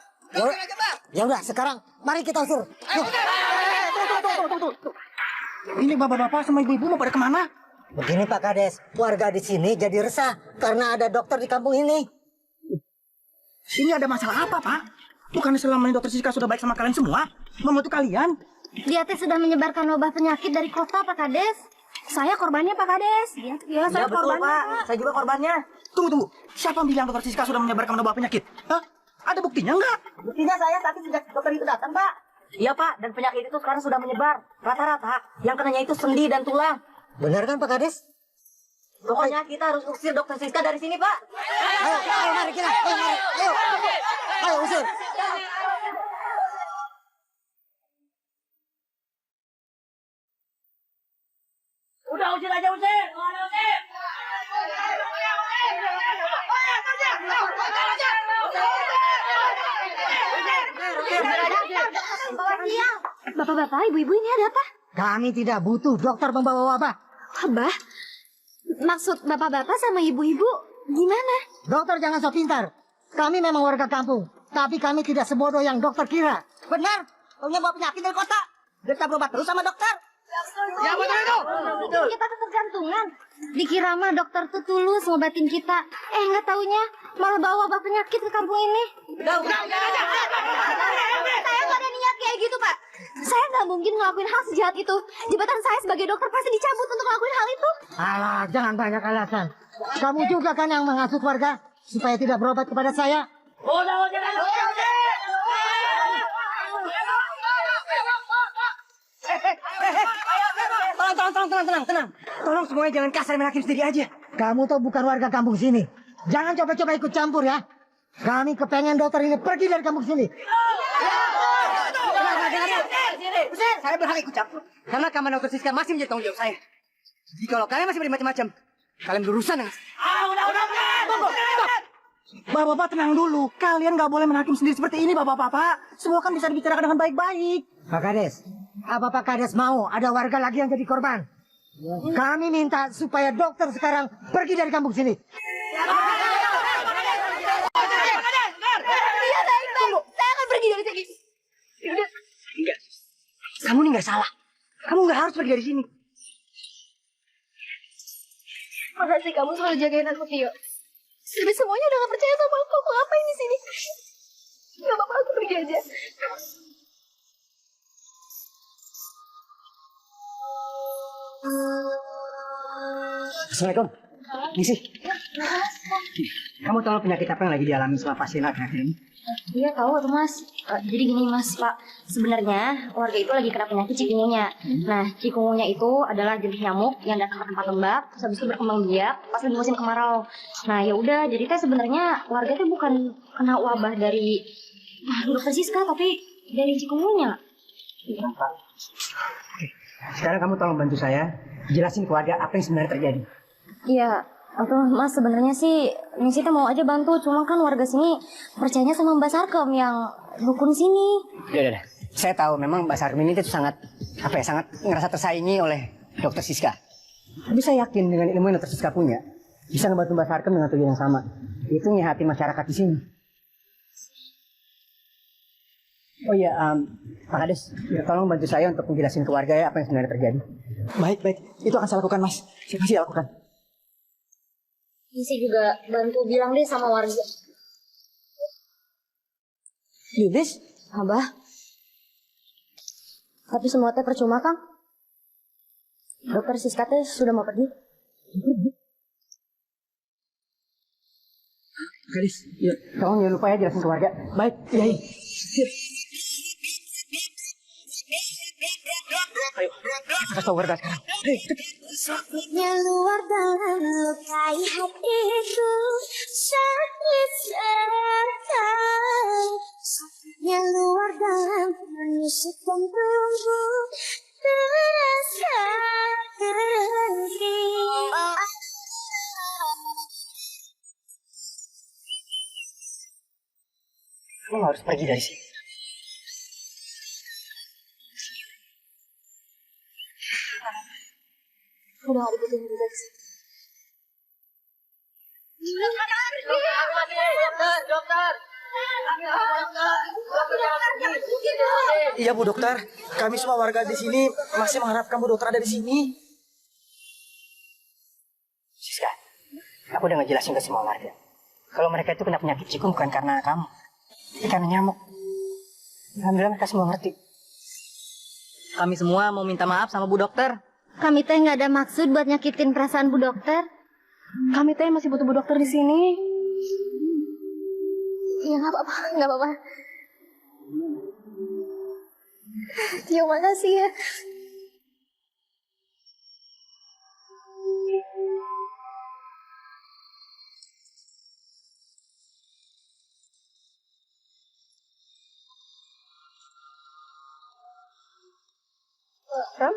Speaker 7: Ya udah, sekarang mari kita usir. Yuk.
Speaker 4: Tunggu. Ini bapak-bapak sama ibu-ibu mau pada kemana?
Speaker 7: Begini Pak Kades, warga di sini jadi resah karena ada dokter di kampung ini.
Speaker 4: Ini ada masalah apa, Pak? Bukannya selama ini dokter Siska sudah baik sama kalian semua? Membantu kalian?
Speaker 3: Dia teh sudah menyebarkan wabah penyakit dari kota Pak Kades. Saya korbannya Pak Kades. Iya, saya
Speaker 2: betul,
Speaker 3: korbannya.
Speaker 2: Pak. Saya juga korbannya.
Speaker 4: Tunggu. Siapa yang bilang dokter Siska sudah menyebarkan wabah penyakit? Hah? Ada buktinya nggak?
Speaker 2: Buktinya saya tadi sejak dokter itu datang, Pak. Iya, Pak. Dan penyakit itu sekarang sudah menyebar. Rata-rata yang kenanya itu sendi dan tulang.
Speaker 7: Benar kan Pak Kades?
Speaker 2: Pokoknya kita harus usir dokter Siska dari sini, Pak.
Speaker 7: Ayo, mari kita. Ayo, usir.
Speaker 2: Udah usir aja, usir.
Speaker 3: Bapak-bapak, ibu-ibu ini ada apa?
Speaker 7: Kami tidak butuh dokter membawa wabah.
Speaker 3: Abah, maksud bapak-bapak sama ibu-ibu gimana?
Speaker 7: Dokter jangan sok pintar. Kami memang warga kampung, tapi kami tidak sebodoh yang dokter kira.
Speaker 2: Benar. Punya bawa penyakit dari kota. Dan kita berobat terus sama dokter.
Speaker 3: Ya betul itu. Kita tuh tergantungan. Dikira mah dokter tuh tulus ngobatin kita. Nggak taunya malah bawa wabah penyakit ke kampung ini.
Speaker 2: Udah.
Speaker 3: Saya nggak ada niat kayak gitu, Pak. Saya nggak mungkin ngelakuin hal sejahat itu. Jabatan saya sebagai dokter pasti dicabut untuk ngelakuin hal itu.
Speaker 7: Alah, jangan banyak alasan. Kamu juga kan yang menghasut warga supaya tidak berobat kepada saya.
Speaker 4: Tenang. Tolong semuanya jangan kasar main hakim sendiri aja.
Speaker 7: Kamu tuh bukan warga kampung sini. Jangan coba-coba ikut campur ya. Kami kepengen dokter ini pergi dari kampung sini.
Speaker 4: Saya berhak ikut campur. Karena keamanan dokter Siska masih menjadi tanggung jawab saya. Jadi kalau kalian masih bermacam-macam, kalian berurusan dengan saya. Tunggu. Bapak-bapak tenang dulu. Kalian nggak boleh menhakim sendiri seperti ini, bapak-bapak. Semua kan bisa dibicarakan dengan baik-baik.
Speaker 7: Pak Kades, apa Pak Kades mau ada warga lagi yang jadi korban? Kami minta supaya dokter sekarang pergi dari kampung sini.
Speaker 3: Iya, baik. Saya akan pergi dari sini.
Speaker 4: Enggak. Kamu ini nggak salah. Kamu nggak harus pergi dari sini.
Speaker 9: Makasih kamu selalu jagain aku, Tio. Tapi semuanya udah gak percaya sama aku. Aku ngapain di sini? Gak apa-apa, aku pergi aja.
Speaker 4: Assalamualaikum. Misi. Kamu tahu penyakit apa yang lagi dialami sama pasien akhir-akhir ini?
Speaker 3: Iya tahu tuh Mas. Jadi gini Mas Pak, sebenarnya warga itu lagi kena penyakit cikungunya. Nah cikungunya itu adalah jenis nyamuk yang datang ke tempat lembab, terus habis itu berkembang biak pas lagi musim kemarau. Nah ya udah, jadi teh sebenarnya warga itu bukan kena wabah dari dokter Siska, tapi dari cikungunya.
Speaker 4: Oke. Sekarang kamu tolong bantu saya jelasin keluarga apa yang sebenarnya terjadi.
Speaker 3: Iya. Atau Mas sebenarnya sih Misi mau aja bantu, cuma kan warga sini percayanya sama Mbak Sarkem yang dukun sini.
Speaker 4: Udah. Saya tahu memang Mbak Sarkem ini tuh sangat sangat ngerasa tersaingi oleh Dokter Siska. Tapi saya yakin dengan ilmu yang Dokter Siska punya bisa ngebantu Mbak Sarkem dengan tujuan yang sama. Itu hati masyarakat di sini. Oh iya, Pak Kades, tolong bantu saya untuk menjelasin ke warga ya apa yang sebenarnya terjadi. Baik. Itu akan saya lakukan, Mas. Saya pasti lakukan.
Speaker 3: Misi juga bantu bilang deh sama warga.
Speaker 4: Yudis?
Speaker 3: Abah. Tapi semua teh percuma, Kang. Dokter Siska teh sudah mau pergi.
Speaker 4: Gadis, ya, tolong jangan lupa ya jelasin ke warga. Baik, iya. Ayo, kasih tahu warga sekarang.
Speaker 1: Sakitnya luar dalam lukai hatiku, sakit serta sakitnya luar dalam menusukkan tubuh, terasa terhenti.
Speaker 4: Kamu harus pergi dari sini.
Speaker 3: Udah gak dibutuhin juga di sini.
Speaker 4: Iya Bu Dokter, kami semua warga di sini masih mengharapkan Bu Dokter ada di sini. Siska, aku udah ngejelasin ke semua warga kalau mereka itu kena penyakit cikung bukan karena kamu, tapi karena nyamuk. Alhamdulillah mereka semua ngerti. Kami semua mau minta maaf sama Bu Dokter.
Speaker 3: Kami teh nggak ada maksud buat nyakitin perasaan Bu Dokter. Kami teh masih butuh Bu Dokter di sini. Ya nggak apa-apa. Tio makasih ya. Ram?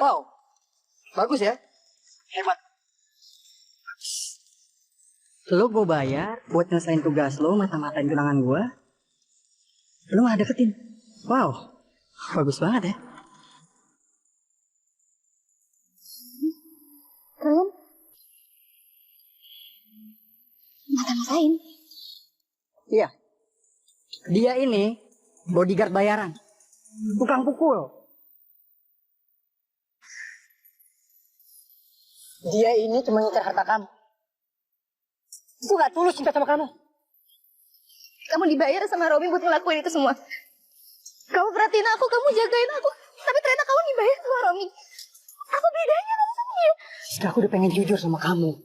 Speaker 4: Wow, bagus ya, hebat. Lo gue bayar buat nyelesain tugas lo, mata-matain tunangan gue. Lo malah deketin. Wow, bagus banget ya.
Speaker 3: Kalian mata-matain?
Speaker 4: Iya, dia ini bodyguard bayaran, tukang pukul. Dia ini cuma ngincar harta kamu. Itu gak tulus cinta sama kamu.
Speaker 3: Kamu dibayar sama Romi buat ngelakuin itu semua. Kamu perhatiin aku, kamu jagain aku. Tapi ternyata kamu dibayar sama Romi. Apa bedanya kamu sama dia?
Speaker 4: Siska, aku udah pengen jujur sama kamu.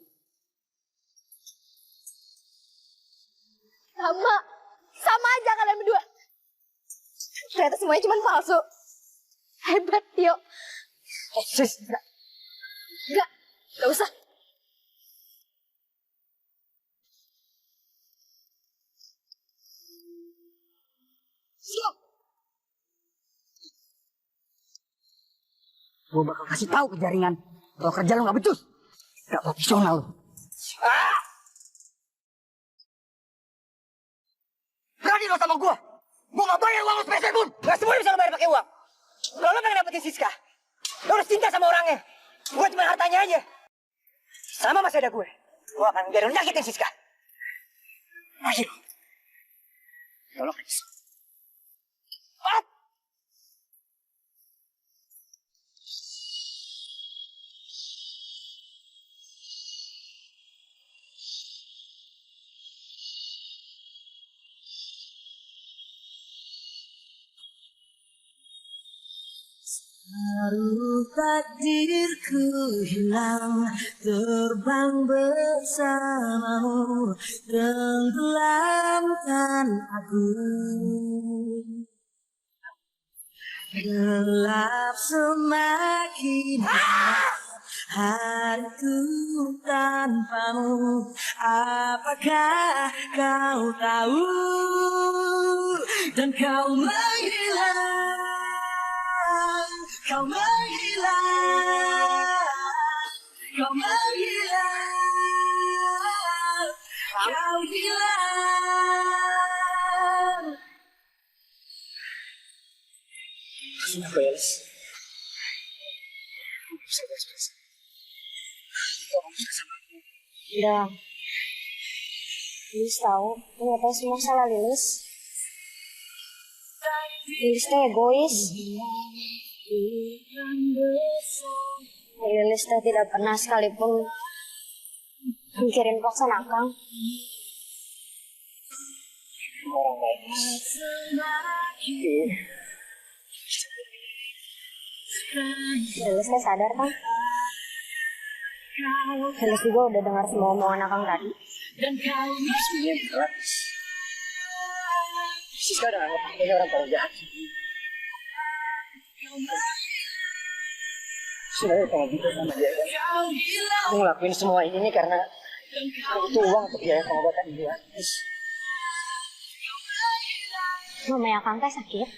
Speaker 3: Sama aja kalian berdua. Ternyata semuanya cuma palsu. Hebat, Tio.
Speaker 4: Sis,
Speaker 3: Gak usah.
Speaker 4: gue bakal kasih tahu ke jaringan kalau kerja lo gak becus, gak profesional lo. Berani lo sama gue gak bayar uang lo sepeser pun. Gak semuanya bisa lo bayar pakai uang. Kalau lo pengen dapetin Siska, lo harus cinta sama orangnya. Gue cuma hartanya aja. Selama masih ada gue akan biarin nyakitin Siska. Ayo.
Speaker 2: Tolong.
Speaker 5: Baru takdirku hilang, terbang bersamamu, tenggelamkan aku. Gelap semakin hariku tanpamu. Apakah kau tahu dan kau menghilang? Kau menghilang, kau menghilang, kau hilang.
Speaker 2: Kenapa ya, Lis?
Speaker 3: Udah. Lilis tahu, ternyata semua salah Lilis. Lilis teh egois. Lilis teh tidak pernah sekalipun mikirin perasaan Akang.
Speaker 2: Orang baik.
Speaker 3: Lilis teh sadar kan? Lilis juga udah dengar semua omongan Akang tadi.
Speaker 2: Siska udah anggap ini orang paling jahat. Sebenarnya pengen gitu sama dia kan. Aku ngelakuin semua ini nih karena aku butuh uang untuk biaya pengobatan dia.
Speaker 3: Mamanya Akang teh sakit.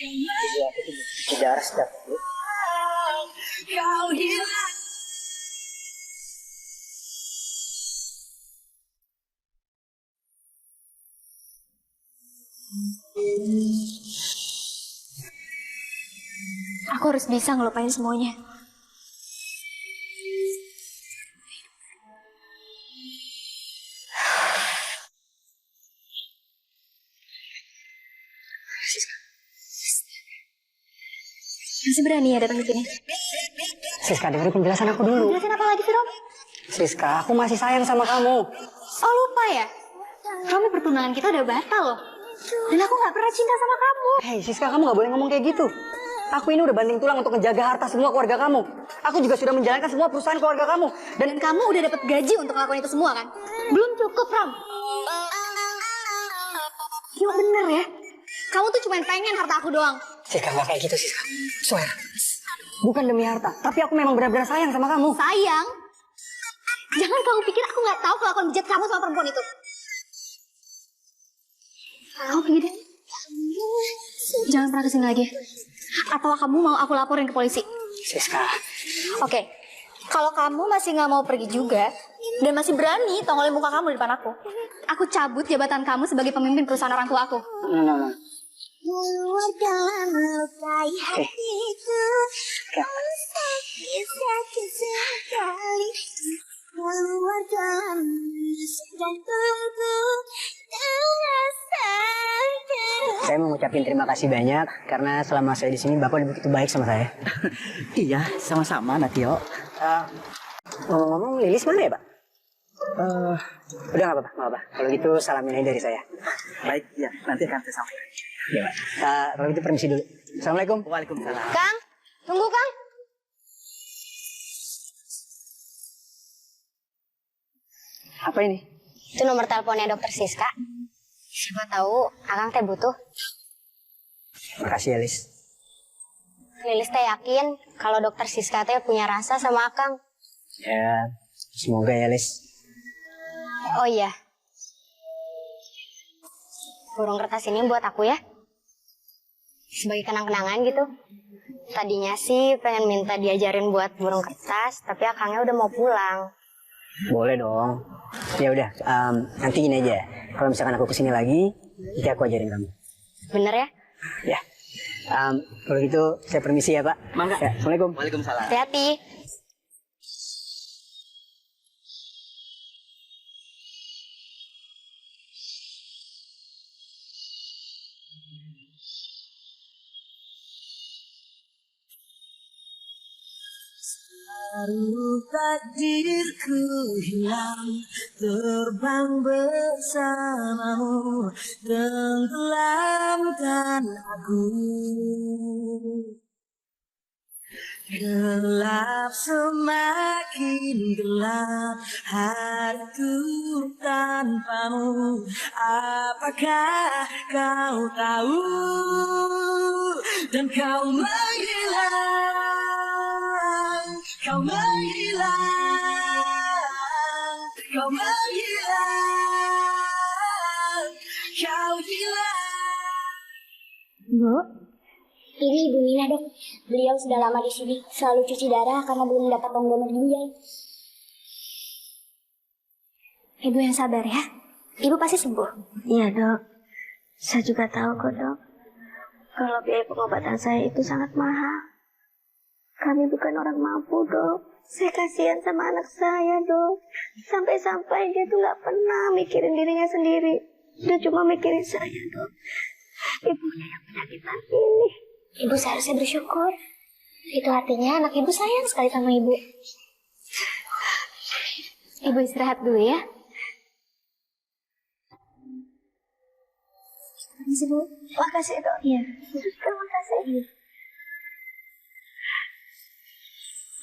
Speaker 2: Jadi aku tuh kejar setiap itu.
Speaker 5: Kau hilang.
Speaker 9: Aku harus bisa ngelupain semuanya. Masih berani ya datang ke sini?
Speaker 2: Siska, dengerin penjelasan aku dulu.
Speaker 9: Jelasin apa lagi sih, Rom?
Speaker 2: Siska, aku masih sayang sama kamu.
Speaker 9: Oh, lupa ya? Kamu pertunangan kita udah batal loh. Dan aku gak pernah cinta sama kamu.
Speaker 2: Hei Siska, kamu gak boleh ngomong kayak gitu. Aku ini udah banting tulang untuk menjaga harta semua keluarga kamu. Aku juga sudah menjalankan semua perusahaan keluarga kamu.
Speaker 9: Dan kamu udah dapat gaji untuk ngelakuin itu semua kan? Belum cukup, Rom. Yo bener ya. Kamu tuh cuma pengen harta aku doang.
Speaker 2: Siska, gak kayak gitu Siska. Swear. Bukan demi harta, tapi aku memang benar-benar sayang sama kamu.
Speaker 9: Sayang? Jangan kamu pikir aku gak tahu kelakuan bejat kamu sama perempuan itu. Kamu pergi deh. Jangan pernah kesini lagi. Atau kamu mau aku laporin ke polisi?
Speaker 2: Siska.
Speaker 9: Oke. Kalau kamu masih nggak mau pergi juga dan masih berani tongolin muka kamu di depan aku cabut jabatan kamu sebagai pemimpin perusahaan orang tua aku.
Speaker 2: No.
Speaker 1: Keluarkan melukai hatiku, kau sakit sekali. Keluarkan jantungku,
Speaker 2: Saya mau ngucapin terima kasih banyak karena selama saya di sini Bapak udah begitu baik sama saya.
Speaker 4: Iya, sama-sama Natio.
Speaker 2: Ngomong-ngomong Lilis mana ya, Pak? Udah nggak apa-apa. Kalau gitu salamin aja dari saya.
Speaker 4: Baik, ya nanti akan saya sampaikan.
Speaker 2: Ya, Pak. Kalau gitu permisi dulu. Assalamualaikum.
Speaker 4: Waalaikumsalam.
Speaker 3: Kang, tunggu Kang.
Speaker 2: Apa ini?
Speaker 3: Itu nomor teleponnya dokter Siska. Siapa tahu Akang teh butuh.
Speaker 2: Makasih ya, Lis.
Speaker 3: Lilis teh yakin kalau dokter Siska teh punya rasa sama Akang.
Speaker 2: Ya, semoga ya, Lis.
Speaker 3: Oh iya. Burung kertas ini buat aku ya. Sebagai kenang-kenangan gitu. Tadinya sih pengen minta diajarin buat burung kertas, tapi Akangnya udah mau pulang.
Speaker 2: Boleh dong. Ya udah, nanti gini aja. Kalau misalkan aku kesini lagi, nanti aku ajarin kamu.
Speaker 3: Bener ya?
Speaker 2: Ya. Kalau gitu saya permisi ya, Pak.
Speaker 4: Mangga.
Speaker 2: Ya, Assalamualaikum.
Speaker 4: Waalaikumsalam.
Speaker 3: Hati-hati.
Speaker 5: Baru takdirku hilang, terbang bersamamu, tenggelamkan aku. Gelap semakin gelap hariku tanpamu. Apakah kau tahu? Dan kau menghilang, kau menghilang, kau menghilang, kau hilang.
Speaker 1: Bu, ini Ibu Mina dok. Beliau sudah lama di sini, selalu cuci darah karena belum mendapat donor ginjal.
Speaker 3: Ibu yang sabar ya. Ibu pasti sembuh.
Speaker 1: Iya dok, saya juga tahu kok dok. Kalau biaya pengobatan saya itu sangat mahal. Kami bukan orang mampu dok. Saya kasihan sama anak saya dok. Sampai-sampai dia tuh nggak pernah mikirin dirinya sendiri. Dia cuma mikirin saya dok. Ibunya yang penyakitan ini. Ibu seharusnya bersyukur. Itu artinya anak ibu sayang sekali sama ibu.
Speaker 3: Ibu istirahat dulu ya.
Speaker 1: Makasih bu. Makasih dok. Iya. Terima kasih.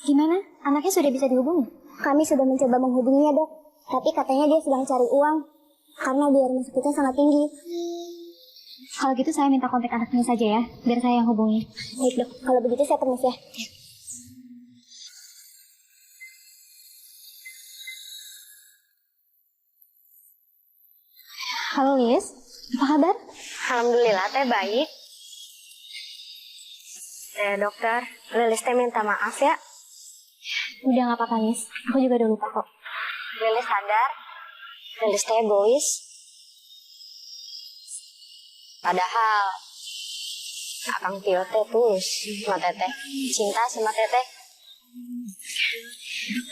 Speaker 3: Gimana? Anaknya sudah bisa dihubungi?
Speaker 1: Kami sudah mencoba menghubunginya dok. Tapi katanya dia sedang cari uang. Karena biaya rumah sakitnya sangat tinggi.
Speaker 3: Kalau gitu saya minta kontak anaknya saja ya, biar saya yang hubungi.
Speaker 1: Baik dok, kalau begitu saya permisi ya.
Speaker 3: Halo Liz, apa kabar?
Speaker 1: Alhamdulillah teh baik. Dokter, Lilis teh minta maaf ya.
Speaker 3: Udah gak apa-apa Liz, aku juga udah lupa kok.
Speaker 1: Lilis sadar, Lilis teh egois. Padahal Akang Tio teh tulus sama Teteh, cinta sama Teteh.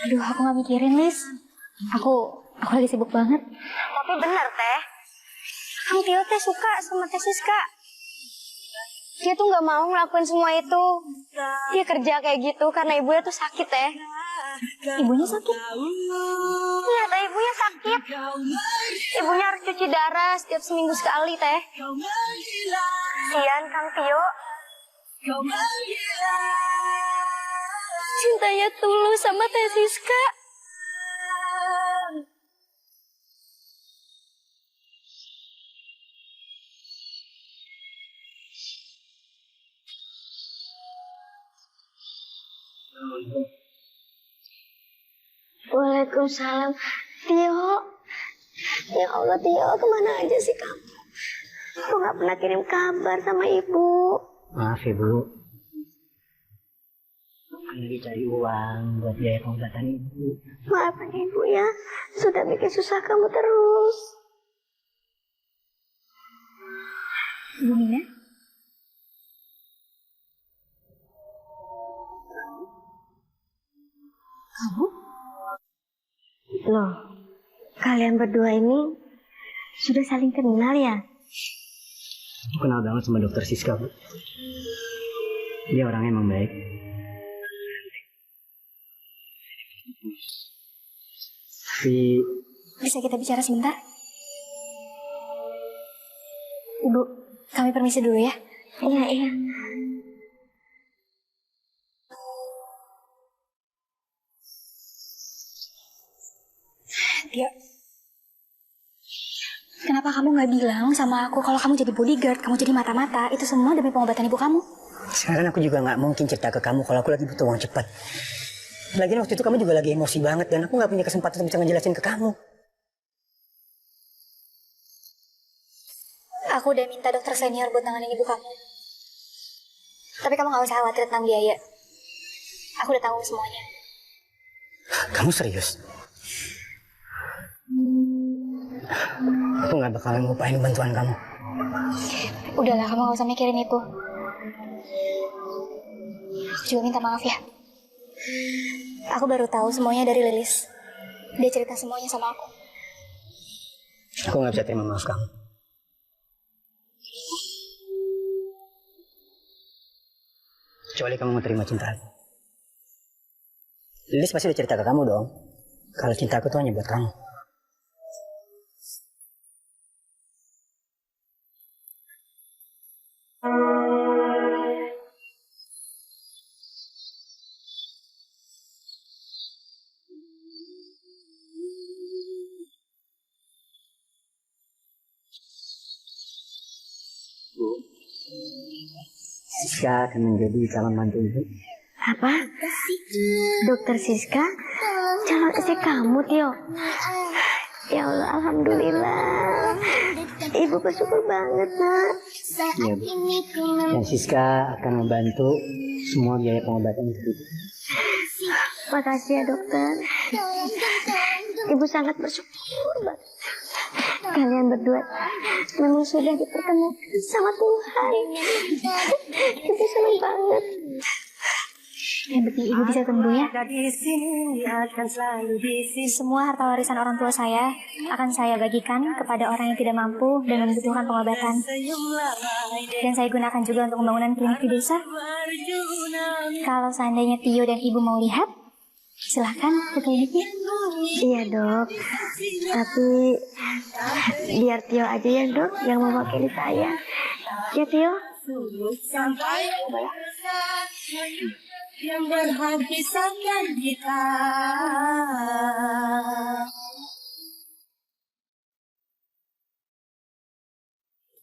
Speaker 3: Aduh, aku gak mikirin Liz. Aku lagi sibuk banget.
Speaker 1: Tapi benar teh, Akang Tio teh suka sama Teh Siska. Dia tuh nggak mau ngelakuin semua itu. Dia kerja kayak gitu karena ibunya tuh sakit teh.
Speaker 3: Ibunya sakit?
Speaker 1: Iya teh, ibunya sakit. Ibunya harus cuci darah setiap seminggu sekali teh. Kasian Kang Tio. Cintanya tulus sama Teh Siska. Waalaikumsalam, Tio. Ya Allah, Tio, kemana aja sih kamu? Aku nggak pernah kirim kabar sama ibu.
Speaker 2: Maaf ibu. Lagi cari uang buat biaya pengobatan ibu.
Speaker 1: Maafkan ibu ya, sudah bikin susah kamu terus.
Speaker 3: Ibu Mina? Kamu?
Speaker 1: Loh, kalian berdua ini sudah saling kenal ya?
Speaker 2: Aku kenal banget sama dokter Siska, Bu. Dia orangnya emang baik. Tapi...
Speaker 3: Bisa kita bicara sebentar? Ibu, kami permisi dulu ya.
Speaker 1: Iya, iya.
Speaker 3: Dia, kenapa kamu nggak bilang sama aku kalau kamu jadi bodyguard, kamu jadi mata-mata, itu semua demi pengobatan ibu kamu?
Speaker 2: Sekarang aku juga nggak mungkin cerita ke kamu kalau aku lagi butuh uang cepat. Lagian waktu itu kamu juga lagi emosi banget dan aku nggak punya kesempatan untuk bisa ngejelasin ke kamu.
Speaker 3: Aku udah minta dokter senior buat nanganin ibu kamu. Tapi kamu nggak usah khawatir tentang biaya. Aku udah tanggung semuanya.
Speaker 2: Kamu serius? Aku nggak bakalan ngupain bantuan kamu.
Speaker 3: Udahlah, kamu nggak usah mikirin itu. Aku juga minta maaf ya. Aku baru tahu semuanya dari Lilis. Dia cerita semuanya sama aku.
Speaker 2: Aku nggak bisa terima maaf kamu. Kecuali kamu mau terima cinta aku. Lilis pasti udah cerita ke kamu dong. Kalau cinta aku tuh hanya buat kamu. Siska akan menjadi calon mantu ibu.
Speaker 1: Apa? Dokter Siska? Calon istri kamu, Tio? Ya Allah, alhamdulillah. Ibu bersyukur banget, nak.
Speaker 2: Ya, Bu. Dan Siska akan membantu semua biaya pengobatan ibu.
Speaker 1: Makasih ya, dokter. Ibu sangat bersyukur banget. Kalian berdua memang sudah dipertemukan sama Tuhan. Ibu senang banget.
Speaker 9: Yang penting ibu bisa sembuh ya. Semua harta warisan orang tua saya akan saya bagikan kepada orang yang tidak mampu dan membutuhkan pengobatan. Dan saya gunakan juga untuk pembangunan klinik di desa. Kalau seandainya Tio dan ibu mau lihat, silahkan ke kliniknya.
Speaker 1: Iya, Dok. Tapi biar Tio aja ya, Dok, yang mewakili saya. Ya, Tio?
Speaker 5: Sampai yang berhabiskan kita.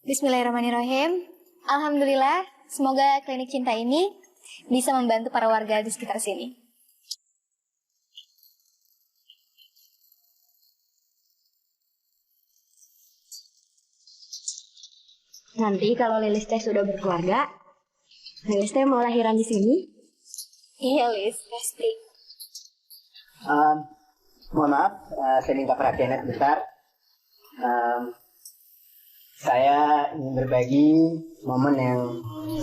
Speaker 9: Bismillahirrahmanirrahim. Alhamdulillah, semoga klinik cinta ini bisa membantu para warga di sekitar sini.
Speaker 1: Nanti kalau Lilis teh sudah berkeluarga, Lilis teh mau lahiran di sini?
Speaker 9: Iya, Lis, pasti.
Speaker 2: Mohon maaf, saya minta perhatiannya sebentar. Saya ingin berbagi momen yang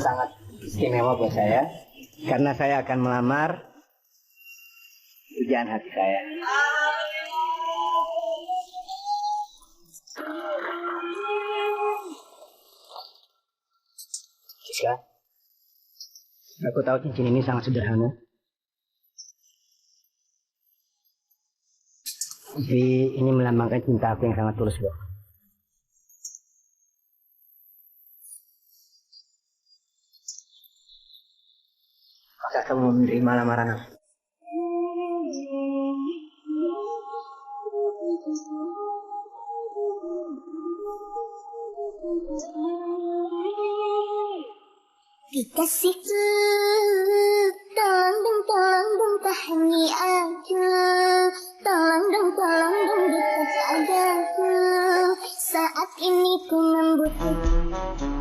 Speaker 2: sangat istimewa buat saya. Karena saya akan melamar pujaan hati saya. Siska, aku tahu cincin ini sangat sederhana. Tapi ini melambangkan cinta aku yang sangat tulus, Bro. Apakah kamu menerima lamaran aku?
Speaker 3: Dikasih tolong dong tahangi aku, tolong dong dekat padaku, saat ini ku membutuhkan.